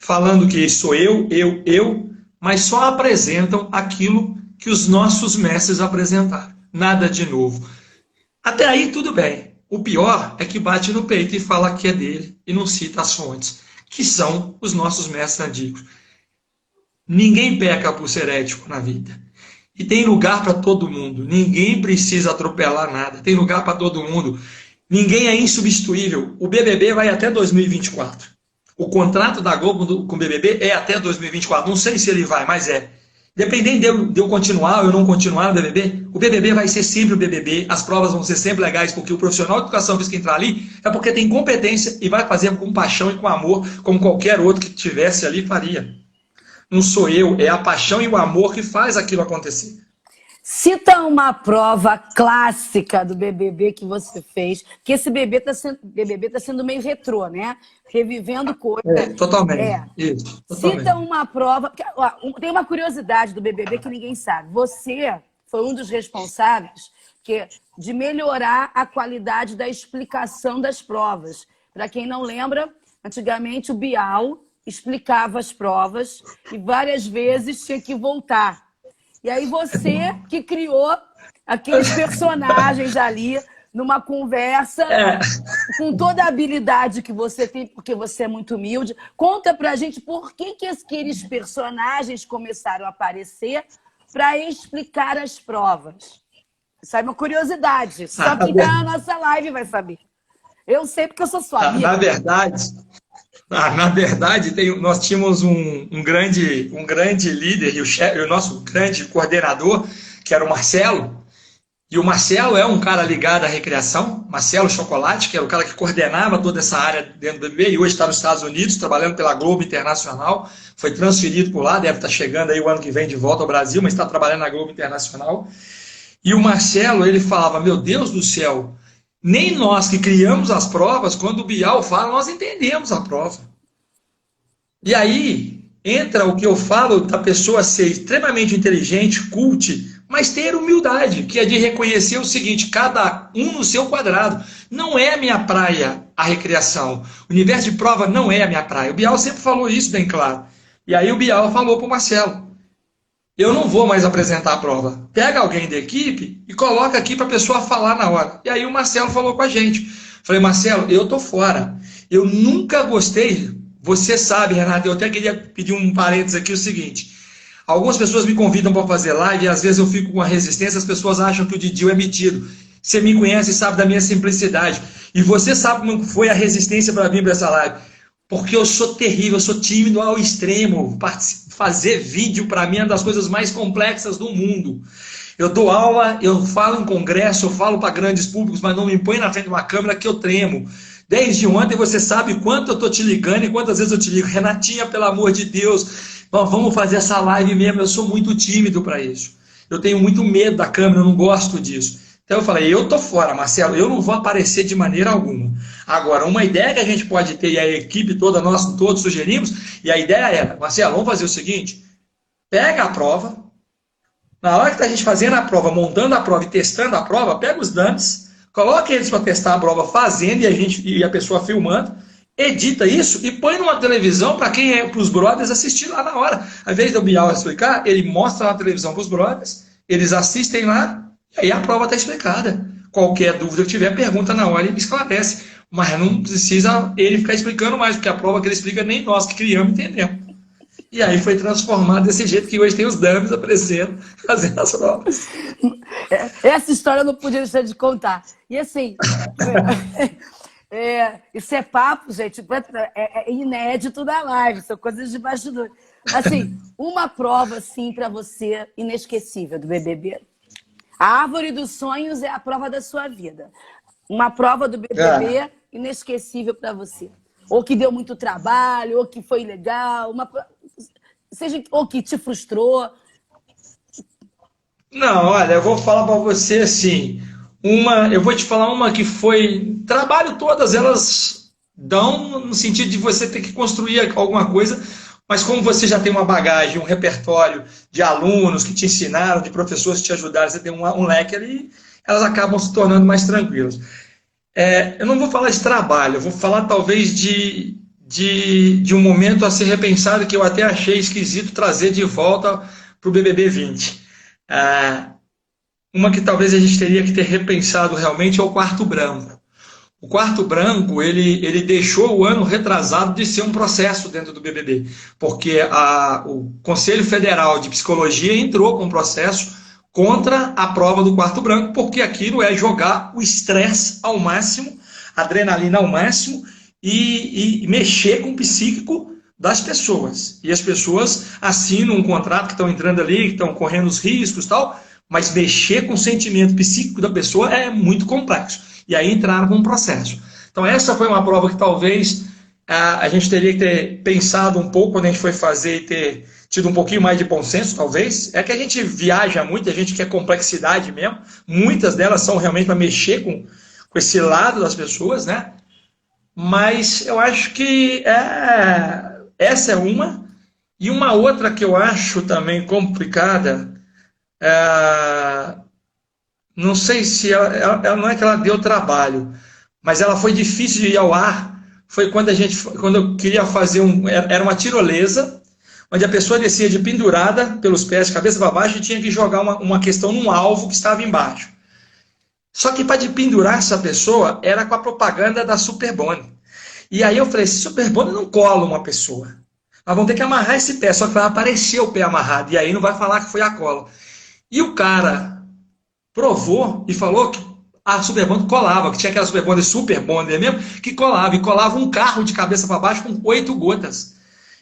falando que sou eu, mas só apresentam aquilo que os nossos mestres apresentaram. Nada de novo. Até aí tudo bem. O pior é que bate no peito e fala que é dele e não cita as fontes, que são os nossos mestres antigos. Ninguém peca por ser ético na vida. E tem lugar para todo mundo. Ninguém precisa atropelar nada. Tem lugar para todo mundo. Ninguém é insubstituível. O BBB vai até 2024. O contrato da Globo com o BBB é até 2024. Não sei se ele vai, mas é. Dependendo de eu continuar ou eu não continuar no BBB, o BBB vai ser sempre o BBB, as provas vão ser sempre legais, porque o profissional de educação física entrar ali é porque tem competência e vai fazer com paixão e com amor, como qualquer outro que estivesse ali faria. Não sou eu, é a paixão e o amor que faz aquilo acontecer. Cita uma prova clássica do BBB que você fez, que esse BBB tá sendo meio retrô, né? Revivendo coisas. Totalmente. Isso, totalmente. Cita uma prova... Tem uma curiosidade do BBB que ninguém sabe. Você foi um dos responsáveis de melhorar a qualidade da explicação das provas. Para quem não lembra, antigamente o Bial explicava as provas e várias vezes tinha que voltar. E aí você que criou aqueles personagens ali numa conversa com toda a habilidade que você tem, porque você é muito humilde. Conta pra gente por que aqueles personagens começaram a aparecer para explicar as provas. Isso é uma curiosidade. Só quem tá na nossa live vai saber. Eu sei porque eu sou sua amiga. Na verdade, nós tínhamos um grande líder e o nosso grande coordenador, que era o Marcelo, E o Marcelo é um cara ligado à recreação, Marcelo Chocolate, que era o cara que coordenava toda essa área dentro do BBB, e hoje está nos Estados Unidos, trabalhando pela Globo Internacional, foi transferido por lá, deve estar chegando aí o ano que vem de volta ao Brasil, mas está trabalhando na Globo Internacional. E o Marcelo, ele falava, meu Deus do céu, nem nós que criamos as provas, quando o Bial fala, nós entendemos a prova. E aí entra o que eu falo da pessoa ser extremamente inteligente, cult, mas ter humildade, que é de reconhecer o seguinte, cada um no seu quadrado. Não é a minha praia a recreação. O universo de prova não é a minha praia. O Bial sempre falou isso bem claro. E aí o Bial falou para o Marcelo, eu não vou mais apresentar a prova. Pega alguém da equipe e coloca aqui para a pessoa falar na hora. E aí o Marcelo falou com a gente. Falei, Marcelo, eu tô fora. Eu nunca gostei. Você sabe, Renato, eu até queria pedir um parênteses aqui, o seguinte. Algumas pessoas me convidam para fazer live e às vezes eu fico com uma resistência, as pessoas acham que o Didil é metido. Você me conhece e sabe da minha simplicidade. E você sabe como foi a resistência para vir para essa live. Porque eu sou terrível, eu sou tímido ao extremo. Fazer vídeo, para mim, é uma das coisas mais complexas do mundo. Eu dou aula, eu falo em congresso, eu falo para grandes públicos, mas não me põe na frente de uma câmera que eu tremo. Desde ontem você sabe quanto eu estou te ligando e quantas vezes eu te ligo. Renatinha, pelo amor de Deus, vamos fazer essa live mesmo. Eu sou muito tímido para isso. Eu tenho muito medo da câmera, eu não gosto disso. Então eu falei, eu tô fora, Marcelo, eu não vou aparecer de maneira alguma. Agora, uma ideia que a gente pode ter, e a equipe toda, nós todos sugerimos, e a ideia é, Marcelo, vamos fazer o seguinte, pega a prova, na hora que a gente fazendo a prova, montando a prova e testando a prova, pega os dummies, coloca eles para testar a prova fazendo e a pessoa filmando, edita isso e põe numa televisão para quem é para os brothers assistir lá na hora. Ao invés do Bial explicar, ele mostra na televisão para os brothers, eles assistem lá, e aí a prova está explicada. Qualquer dúvida que tiver, pergunta na hora e esclarece. Mas não precisa ele ficar explicando mais, porque a prova que ele explica nem nós que criamos entendemos. E aí foi transformado desse jeito que hoje tem os dummies aparecendo, fazendo as provas. Essa história eu não podia deixar de contar. E assim, isso é papo, gente, é inédito da live, são coisas de bastidor. Assim, uma prova assim para você inesquecível do BBB. A Árvore dos Sonhos é a prova da sua vida. Uma prova do BBB inesquecível para você. Ou que deu muito trabalho, ou que foi legal, ou que te frustrou. Não, olha, eu vou falar para você assim, eu vou te falar uma que foi, trabalho todas elas dão no sentido de você ter que construir alguma coisa, mas como você já tem uma bagagem, um repertório de alunos que te ensinaram, de professores que te ajudaram, você tem um leque ali, elas acabam se tornando mais tranquilas. Eu não vou falar de trabalho, eu vou falar talvez de um momento a ser repensado que eu até achei esquisito trazer de volta para o BBB 20. Uma que talvez a gente teria que ter repensado realmente é o Quarto Branco. O Quarto Branco, ele deixou o ano retrasado de ser um processo dentro do BBB, porque o Conselho Federal de Psicologia entrou com um processo contra a prova do Quarto Branco, porque aquilo é jogar o estresse ao máximo, a adrenalina ao máximo e mexer com o psíquico das pessoas. E as pessoas assinam um contrato que estão entrando ali, que estão correndo os riscos e tal, mas mexer com o sentimento psíquico da pessoa é muito complexo. E aí entraram com um processo. Então essa foi uma prova que talvez a gente teria que ter pensado um pouco quando a gente foi fazer e ter tido um pouquinho mais de bom senso, talvez. É que a gente viaja muito, a gente quer complexidade mesmo. Muitas delas são realmente para mexer com esse lado das pessoas, né? Mas eu acho que essa é uma. E uma outra que eu acho também complicada, não sei se ela não é que ela deu trabalho, mas ela foi difícil de ir ao ar. Foi quando eu queria fazer era uma tirolesa, onde a pessoa descia de pendurada pelos pés, de cabeça para baixo, e tinha que jogar uma questão num alvo que estava embaixo. Só que para pendurar essa pessoa era com a propaganda da Superbond. E aí eu falei, Superbond não cola uma pessoa. Nós vamos ter que amarrar esse pé, só que vai aparecer o pé amarrado, e aí não vai falar que foi a cola. E o cara provou e falou que a Superbond colava, que tinha aquela Superbond Superbond mesmo, que colava, e colava um carro de cabeça para baixo com 8 gotas.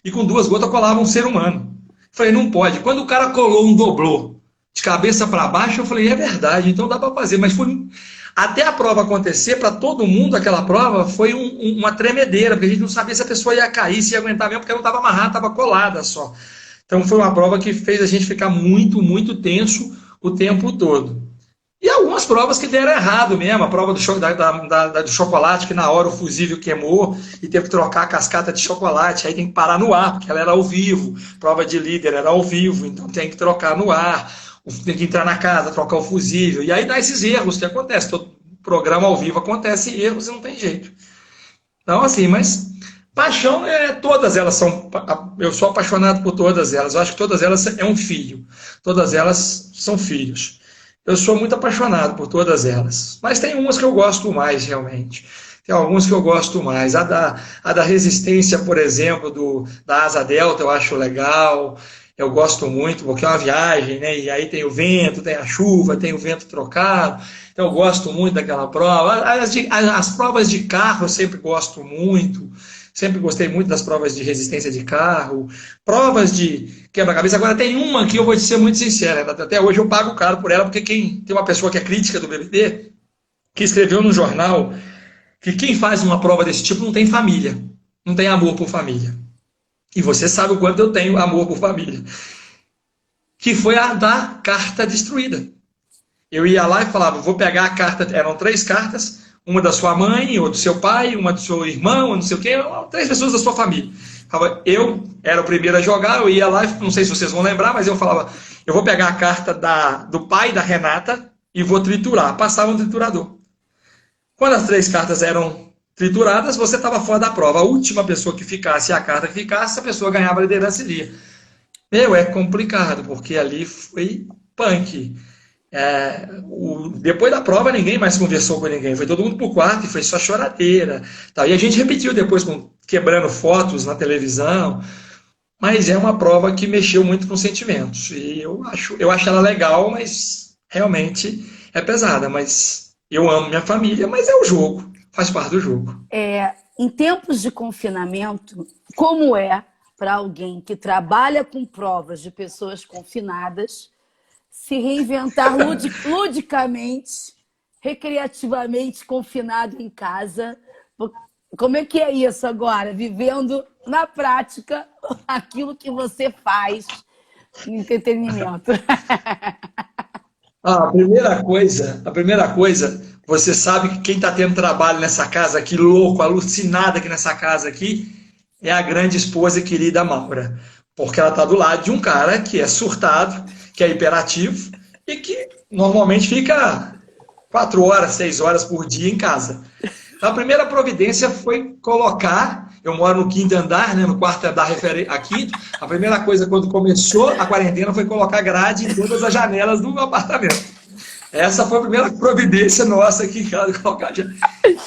E com 2 gotas colava um ser humano. Falei, não pode. Quando o cara colou um doblô de cabeça para baixo, eu falei, é verdade, então dá para fazer. Mas foi, até a prova acontecer, para todo mundo, aquela prova, foi uma tremedeira, porque a gente não sabia se a pessoa ia cair, se ia aguentar mesmo, porque ela não estava amarrada, estava colada só. Então foi uma prova que fez a gente ficar muito, muito tenso o tempo todo. E algumas provas que deram errado mesmo, a prova do chocolate, que na hora o fusível queimou e teve que trocar a cascata de chocolate, aí tem que parar no ar, porque ela era ao vivo, prova de líder era ao vivo, então tem que trocar no ar, tem que entrar na casa, trocar o fusível, e aí dá esses erros que acontecem, todo programa ao vivo acontece erros e não tem jeito. Então assim, mas paixão, todas elas são, eu sou apaixonado por todas elas, eu acho que todas elas é um filho, todas elas são filhos. Eu sou muito apaixonado por todas elas. Mas tem umas que eu gosto mais, realmente. Tem algumas que eu gosto mais. A da resistência, por exemplo, da Asa Delta, eu acho legal. Eu gosto muito, porque é uma viagem, né? E aí tem o vento, tem a chuva, tem o vento trocado. Então eu gosto muito daquela prova. As provas de carro eu sempre gosto muito. Sempre gostei muito das provas de resistência de carro, provas de quebra-cabeça. Agora tem uma que eu vou te ser muito sincero, até hoje eu pago caro por ela, porque tem uma pessoa que é crítica do BBB, que escreveu no jornal que quem faz uma prova desse tipo não tem família, não tem amor por família. E você sabe o quanto eu tenho amor por família. Que foi a da carta destruída. Eu ia lá e falava, vou pegar a carta, eram 3 cartas, uma da sua mãe, ou do seu pai, uma do seu irmão, ou não sei o quê, 3 pessoas da sua família. Eu era o primeiro a jogar, eu ia lá, não sei se vocês vão lembrar, mas eu falava, eu vou pegar a carta do pai da Renata e vou triturar. Passava um triturador. Quando as 3 cartas eram trituradas, você estava fora da prova. A última pessoa que ficasse, a carta que ficasse, a pessoa ganhava a liderança e ia. É complicado, porque ali foi punk. Depois da prova ninguém mais conversou com ninguém, foi todo mundo pro quarto e foi só choradeira, tal. E a gente repetiu depois quebrando fotos na televisão, mas é uma prova que mexeu muito com sentimentos e eu acho ela legal, mas realmente é pesada, mas eu amo minha família, mas é o jogo, faz parte do jogo. Em tempos de confinamento, como é para alguém que trabalha com provas de pessoas confinadas se reinventar ludicamente, recreativamente, confinado em casa? Como é que é isso agora? Vivendo na prática aquilo que você faz em entretenimento. A primeira coisa, você sabe que quem está tendo trabalho nessa casa aqui, louco, alucinado aqui nessa casa aqui, é a grande esposa e querida Maura. Porque ela está do lado de um cara que é surtado, que é hiperativo e que normalmente fica 4 horas, 6 horas por dia em casa. Então, a primeira providência foi colocar, eu moro no 5º andar, né, no 4º andar aqui, a primeira coisa quando começou a quarentena foi colocar grade em todas as janelas do apartamento. Essa foi a primeira providência nossa aqui em casa.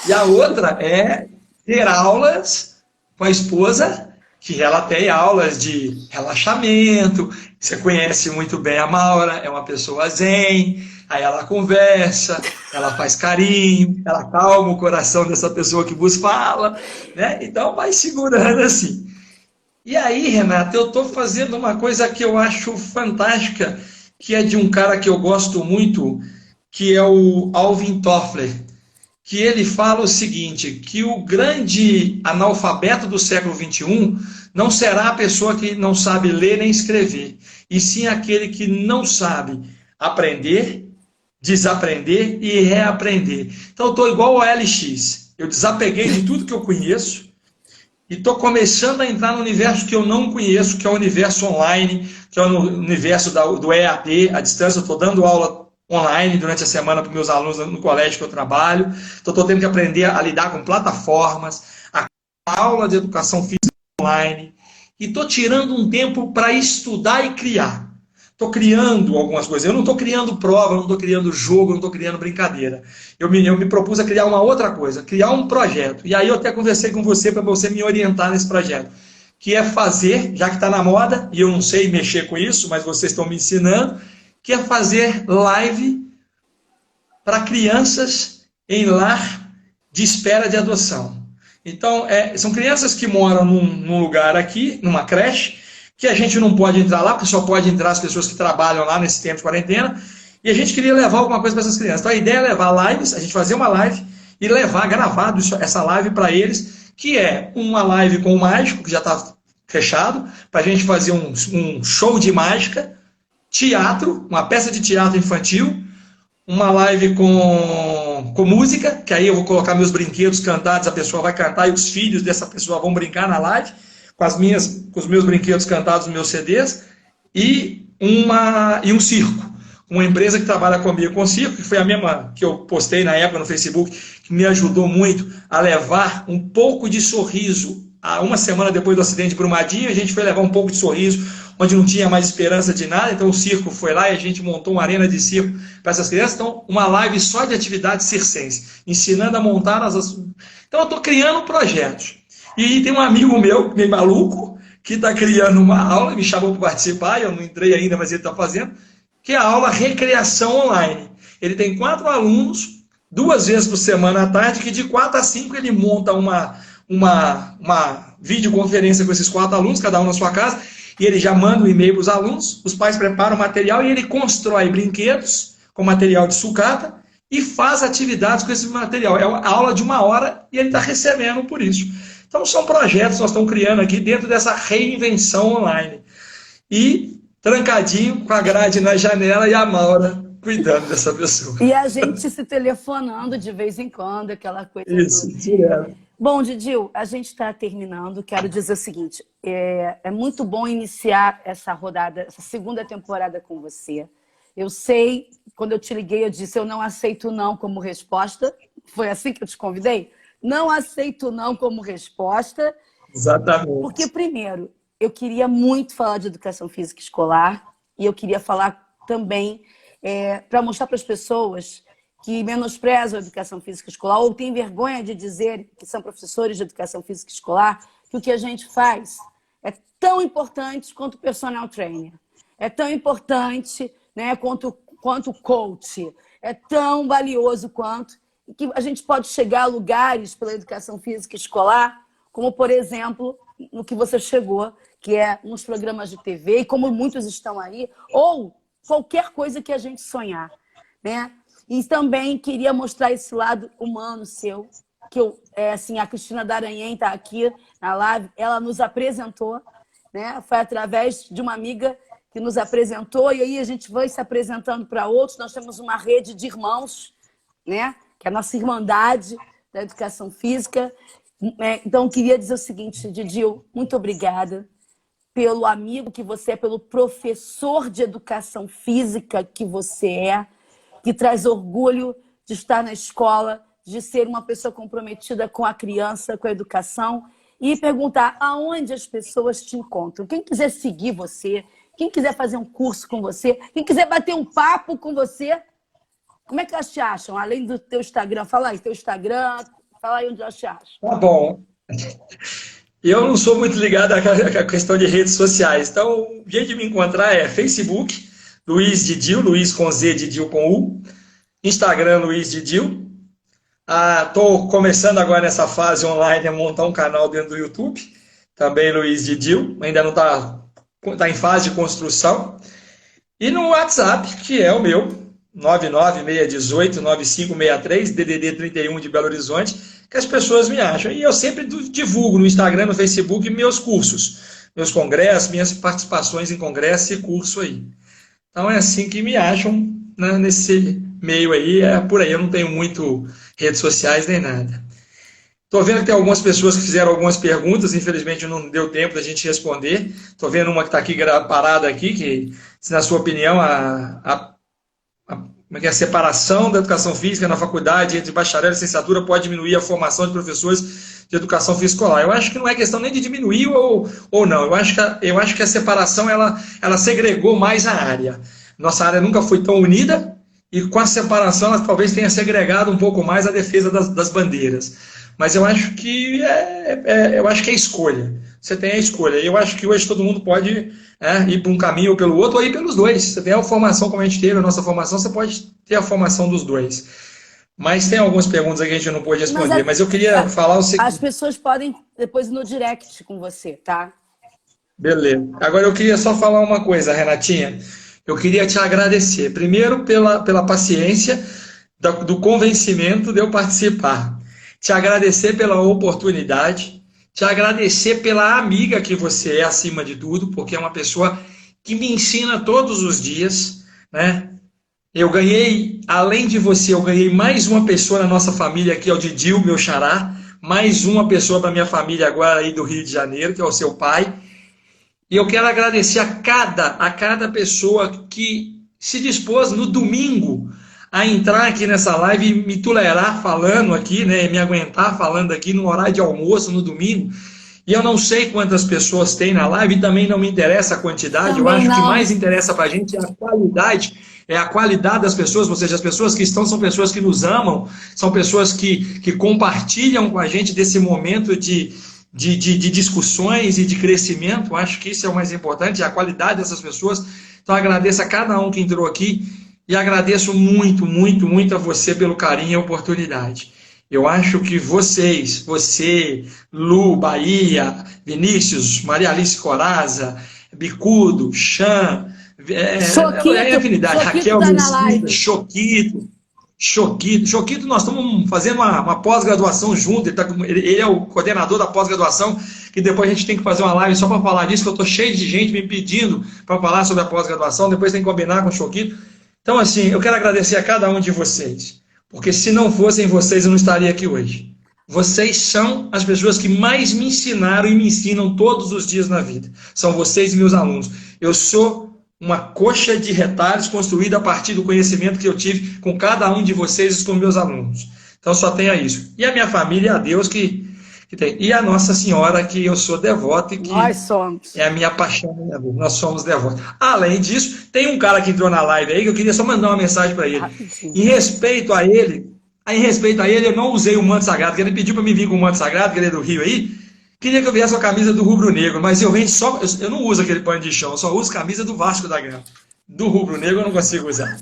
E a outra é ter aulas com a esposa, que ela tem aulas de relaxamento. Você conhece muito bem a Maura, é uma pessoa zen, aí ela conversa, ela faz carinho, ela calma o coração dessa pessoa que vos fala, né? Então vai segurando assim. E aí, Renata, eu estou fazendo uma coisa que eu acho fantástica, que é de um cara que eu gosto muito, que é o Alvin Toffler, que ele fala o seguinte, que o grande analfabeto do século XXI não será a pessoa que não sabe ler nem escrever, e sim aquele que não sabe aprender, desaprender e reaprender. Então eu estou igual ao LX, eu desapeguei de tudo que eu conheço e estou começando a entrar no universo que eu não conheço, que é o universo online, que é o universo do EAD, à distância. Eu estou dando aula online durante a semana para os meus alunos no colégio que eu trabalho. Então, estou tendo que aprender a lidar com plataformas, a aula de educação física online. E estou tirando um tempo para estudar e criar. Estou criando algumas coisas. Eu não estou criando prova, não estou criando jogo, não estou criando brincadeira. Eu me propus a criar uma outra coisa, criar um projeto. E aí eu até conversei com você para você me orientar nesse projeto. Que é fazer, já que está na moda, e eu não sei mexer com isso, mas vocês estão me ensinando, que é fazer live para crianças em lar de espera de adoção. Então, são crianças que moram num lugar aqui, numa creche, que a gente não pode entrar lá, porque só pode entrar as pessoas que trabalham lá nesse tempo de quarentena, e a gente queria levar alguma coisa para essas crianças. Então a ideia é levar lives, a gente fazer uma live e levar gravado essa live para eles, que é uma live com o mágico, que já está fechado, para a gente fazer um show de mágica, teatro, uma peça de teatro infantil, uma live com música, que aí eu vou colocar meus brinquedos cantados, a pessoa vai cantar e os filhos dessa pessoa vão brincar na live, com os meus brinquedos cantados nos meus CDs, e um circo. Uma empresa que trabalha comigo com circo, que foi a mesma que eu postei na época no Facebook, que me ajudou muito a levar um pouco de sorriso. Uma semana depois do acidente de Brumadinho, a gente foi levar um pouco de sorriso, onde não tinha mais esperança de nada, então o circo foi lá e a gente montou uma arena de circo para essas crianças. Então, uma live só de atividade circense, ensinando a montar as... Então, eu estou criando projetos. E tem um amigo meu, meio maluco, que está criando uma aula, me chamou para participar, eu não entrei ainda, mas ele está fazendo, que é a aula Recreação Online. Ele tem 4 alunos, 2 vezes por semana à tarde, que de 4 a 5 ele monta uma videoconferência com esses 4 alunos, cada um na sua casa, e ele já manda um e-mail para os alunos, os pais preparam o material e ele constrói brinquedos com material de sucata e faz atividades com esse material. É uma aula de 1 hora e ele está recebendo por isso. Então são projetos que nós estamos criando aqui dentro dessa reinvenção online. E trancadinho com a grade na janela e a Maura cuidando dessa pessoa. E a gente se telefonando de vez em quando, aquela coisa Isso, toda. direto. Bom, Didil, a gente está terminando. Quero dizer o seguinte, é muito bom iniciar essa rodada, essa segunda temporada com você. Eu sei, quando eu te liguei, eu disse, eu não aceito não como resposta. Foi assim que eu te convidei? Não aceito não como resposta. Exatamente. Porque, primeiro, eu queria muito falar de educação física escolar e eu queria falar também para mostrar para as pessoas que menosprezam a educação física escolar ou têm vergonha de dizer que são professores de educação física escolar, que o que a gente faz é tão importante quanto o personal trainer, é tão importante, né, quanto o coach, é tão valioso quanto, e que a gente pode chegar a lugares pela educação física escolar, como, por exemplo, no que você chegou, que é nos programas de TV, e como muitos estão aí, ou qualquer coisa que a gente sonhar, né? E também queria mostrar esse lado humano seu, que assim, a Cristina Daranhém está aqui na live, ela nos apresentou, né? Foi através de uma amiga que nos apresentou, e aí a gente vai se apresentando para outros. Nós temos uma rede de irmãos, né? Que é a nossa irmandade da educação física. Então, queria dizer o seguinte, Didil, muito obrigada pelo amigo que você é, pelo professor de educação física que você é, que traz orgulho de estar na escola, de ser uma pessoa comprometida com a criança, com a educação, e perguntar aonde as pessoas te encontram. Quem quiser seguir você, quem quiser fazer um curso com você, quem quiser bater um papo com você, como é que elas te acham? Além do teu Instagram, fala aí, teu Instagram, fala aí onde elas te acham. Tá bom. Eu não sou muito ligado à questão de redes sociais, então o jeito de me encontrar é Facebook, Luiz Didil, Luiz com Z, Didil com U, Instagram, Luiz Didil. Estou começando agora nessa fase online a montar um canal dentro do YouTube, também Luiz Didil, ainda não está em fase de construção. E no WhatsApp, que é o meu, 99618-9563, DDD 31 de Belo Horizonte, que as pessoas me acham. E eu sempre divulgo no Instagram, no Facebook, meus cursos, meus congressos, minhas participações em congresso e curso aí. Então é assim que me acham, né, nesse meio aí, por aí. Eu não tenho muito redes sociais nem nada. Estou vendo que tem algumas pessoas que fizeram algumas perguntas, infelizmente não deu tempo da gente responder. Estou vendo uma que está aqui parada aqui, que, se na sua opinião, como é que é a separação da educação física na faculdade entre bacharel e licenciatura pode diminuir a formação de professores de educação física escolar. Eu acho que não é questão nem de diminuir ou não. Eu acho que a separação ela segregou mais a área. Nossa área nunca foi tão unida e com a separação ela talvez tenha segregado um pouco mais a defesa das bandeiras. Mas eu acho que é escolha. Você tem a escolha. Eu acho que hoje todo mundo pode ir por um caminho ou pelo outro, ou ir pelos dois. Você tem a formação como a gente teve, a nossa formação, você pode ter a formação dos dois. Mas tem algumas perguntas aqui que a gente não pôde responder. Mas eu queria falar o seguinte. As pessoas podem depois ir no direct com você, tá? Beleza. Agora eu queria só falar uma coisa, Renatinha. Eu queria te agradecer. Primeiro, pela paciência, do convencimento de eu participar. Te agradecer pela oportunidade. Te agradecer pela amiga que você é, acima de tudo, porque é uma pessoa que me ensina todos os dias, né? Eu ganhei, além de você, eu ganhei mais uma pessoa na nossa família, que é o Didil, meu xará. Mais uma pessoa para minha família agora aí do Rio de Janeiro, que é o seu pai. E eu quero agradecer a cada pessoa que se dispôs no domingo a entrar aqui nessa live e me tolerar falando aqui, né, me aguentar falando aqui no horário de almoço no domingo. E eu não sei quantas pessoas tem na live, e também não me interessa a quantidade, eu Também acho que não. mais interessa para a gente é a qualidade das pessoas, ou seja, as pessoas que estão são pessoas que nos amam, são pessoas que compartilham com a gente desse momento de discussões e de crescimento. Eu acho que isso é o mais importante, a qualidade dessas pessoas. Então, agradeço a cada um que entrou aqui e agradeço muito, muito, muito a você pelo carinho e a oportunidade. Eu acho que vocês, você, Lu, Bahia, Vinícius, Maria Alice Coraza, Bicudo, Chan, afinidade, Choquito Raquel tá na Mesquita, live. Choquito, nós estamos fazendo uma pós-graduação junto, ele é o coordenador da pós-graduação, que depois a gente tem que fazer uma live só para falar disso, que eu estou cheio de gente me pedindo para falar sobre a pós-graduação, depois tem que combinar com o Choquito. Então, assim, eu quero agradecer a cada um de vocês, porque se não fossem vocês, eu não estaria aqui hoje. Vocês são as pessoas que mais me ensinaram e me ensinam todos os dias na vida. São vocês e meus alunos. Eu sou uma coxa de retalhos construída a partir do conhecimento que eu tive com cada um de vocês e com meus alunos. Então, só tenha isso. E a minha família, a Deus que tem. E a Nossa Senhora, que eu sou devoto e que Nós somos. é a minha paixão na minha vida. Nós somos devotos. Além disso, tem um cara que entrou na live aí que eu queria só mandar uma mensagem para ele. Rapidinho. Em respeito a ele, eu não usei o manto sagrado, que ele pediu para me vir com o manto sagrado, que ele é do Rio aí. Queria que eu viesse com a camisa do Rubro Negro, mas eu venho só. Eu não uso aquele pano de chão, eu só uso camisa do Vasco da Gama. Do Rubro Negro eu não consigo usar.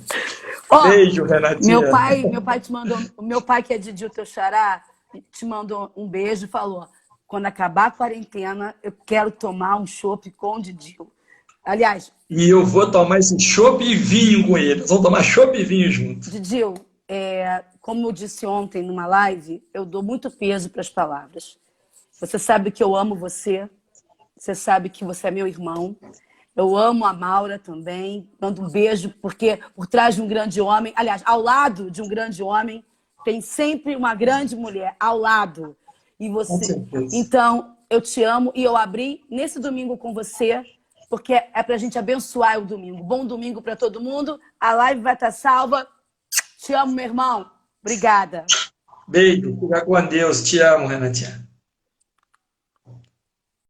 Ó, Beijo, Renatinha. meu pai te mandou, o meu pai, que é Didi, o teu xará, te mandou um beijo e falou: quando acabar a quarentena, eu quero tomar um chopp com o Didi. Aliás, E eu vou tomar esse chopp e vinho com ele. Nós vamos tomar chopp e vinho junto. Didi, como eu disse ontem numa live, eu dou muito peso para as palavras. Você sabe que eu amo você, você sabe que você é meu irmão. Eu amo a Maura também, mando um beijo, porque por trás de um grande homem, aliás, ao lado de um grande homem, tem sempre uma grande mulher, ao lado. E Com você. certeza. Então, eu te amo e eu abri nesse domingo com você, porque é pra gente abençoar o domingo. Bom domingo para todo mundo. A live vai estar salva. Te amo, meu irmão. Obrigada. Beijo. Fica com Deus. Te amo, Renatinha.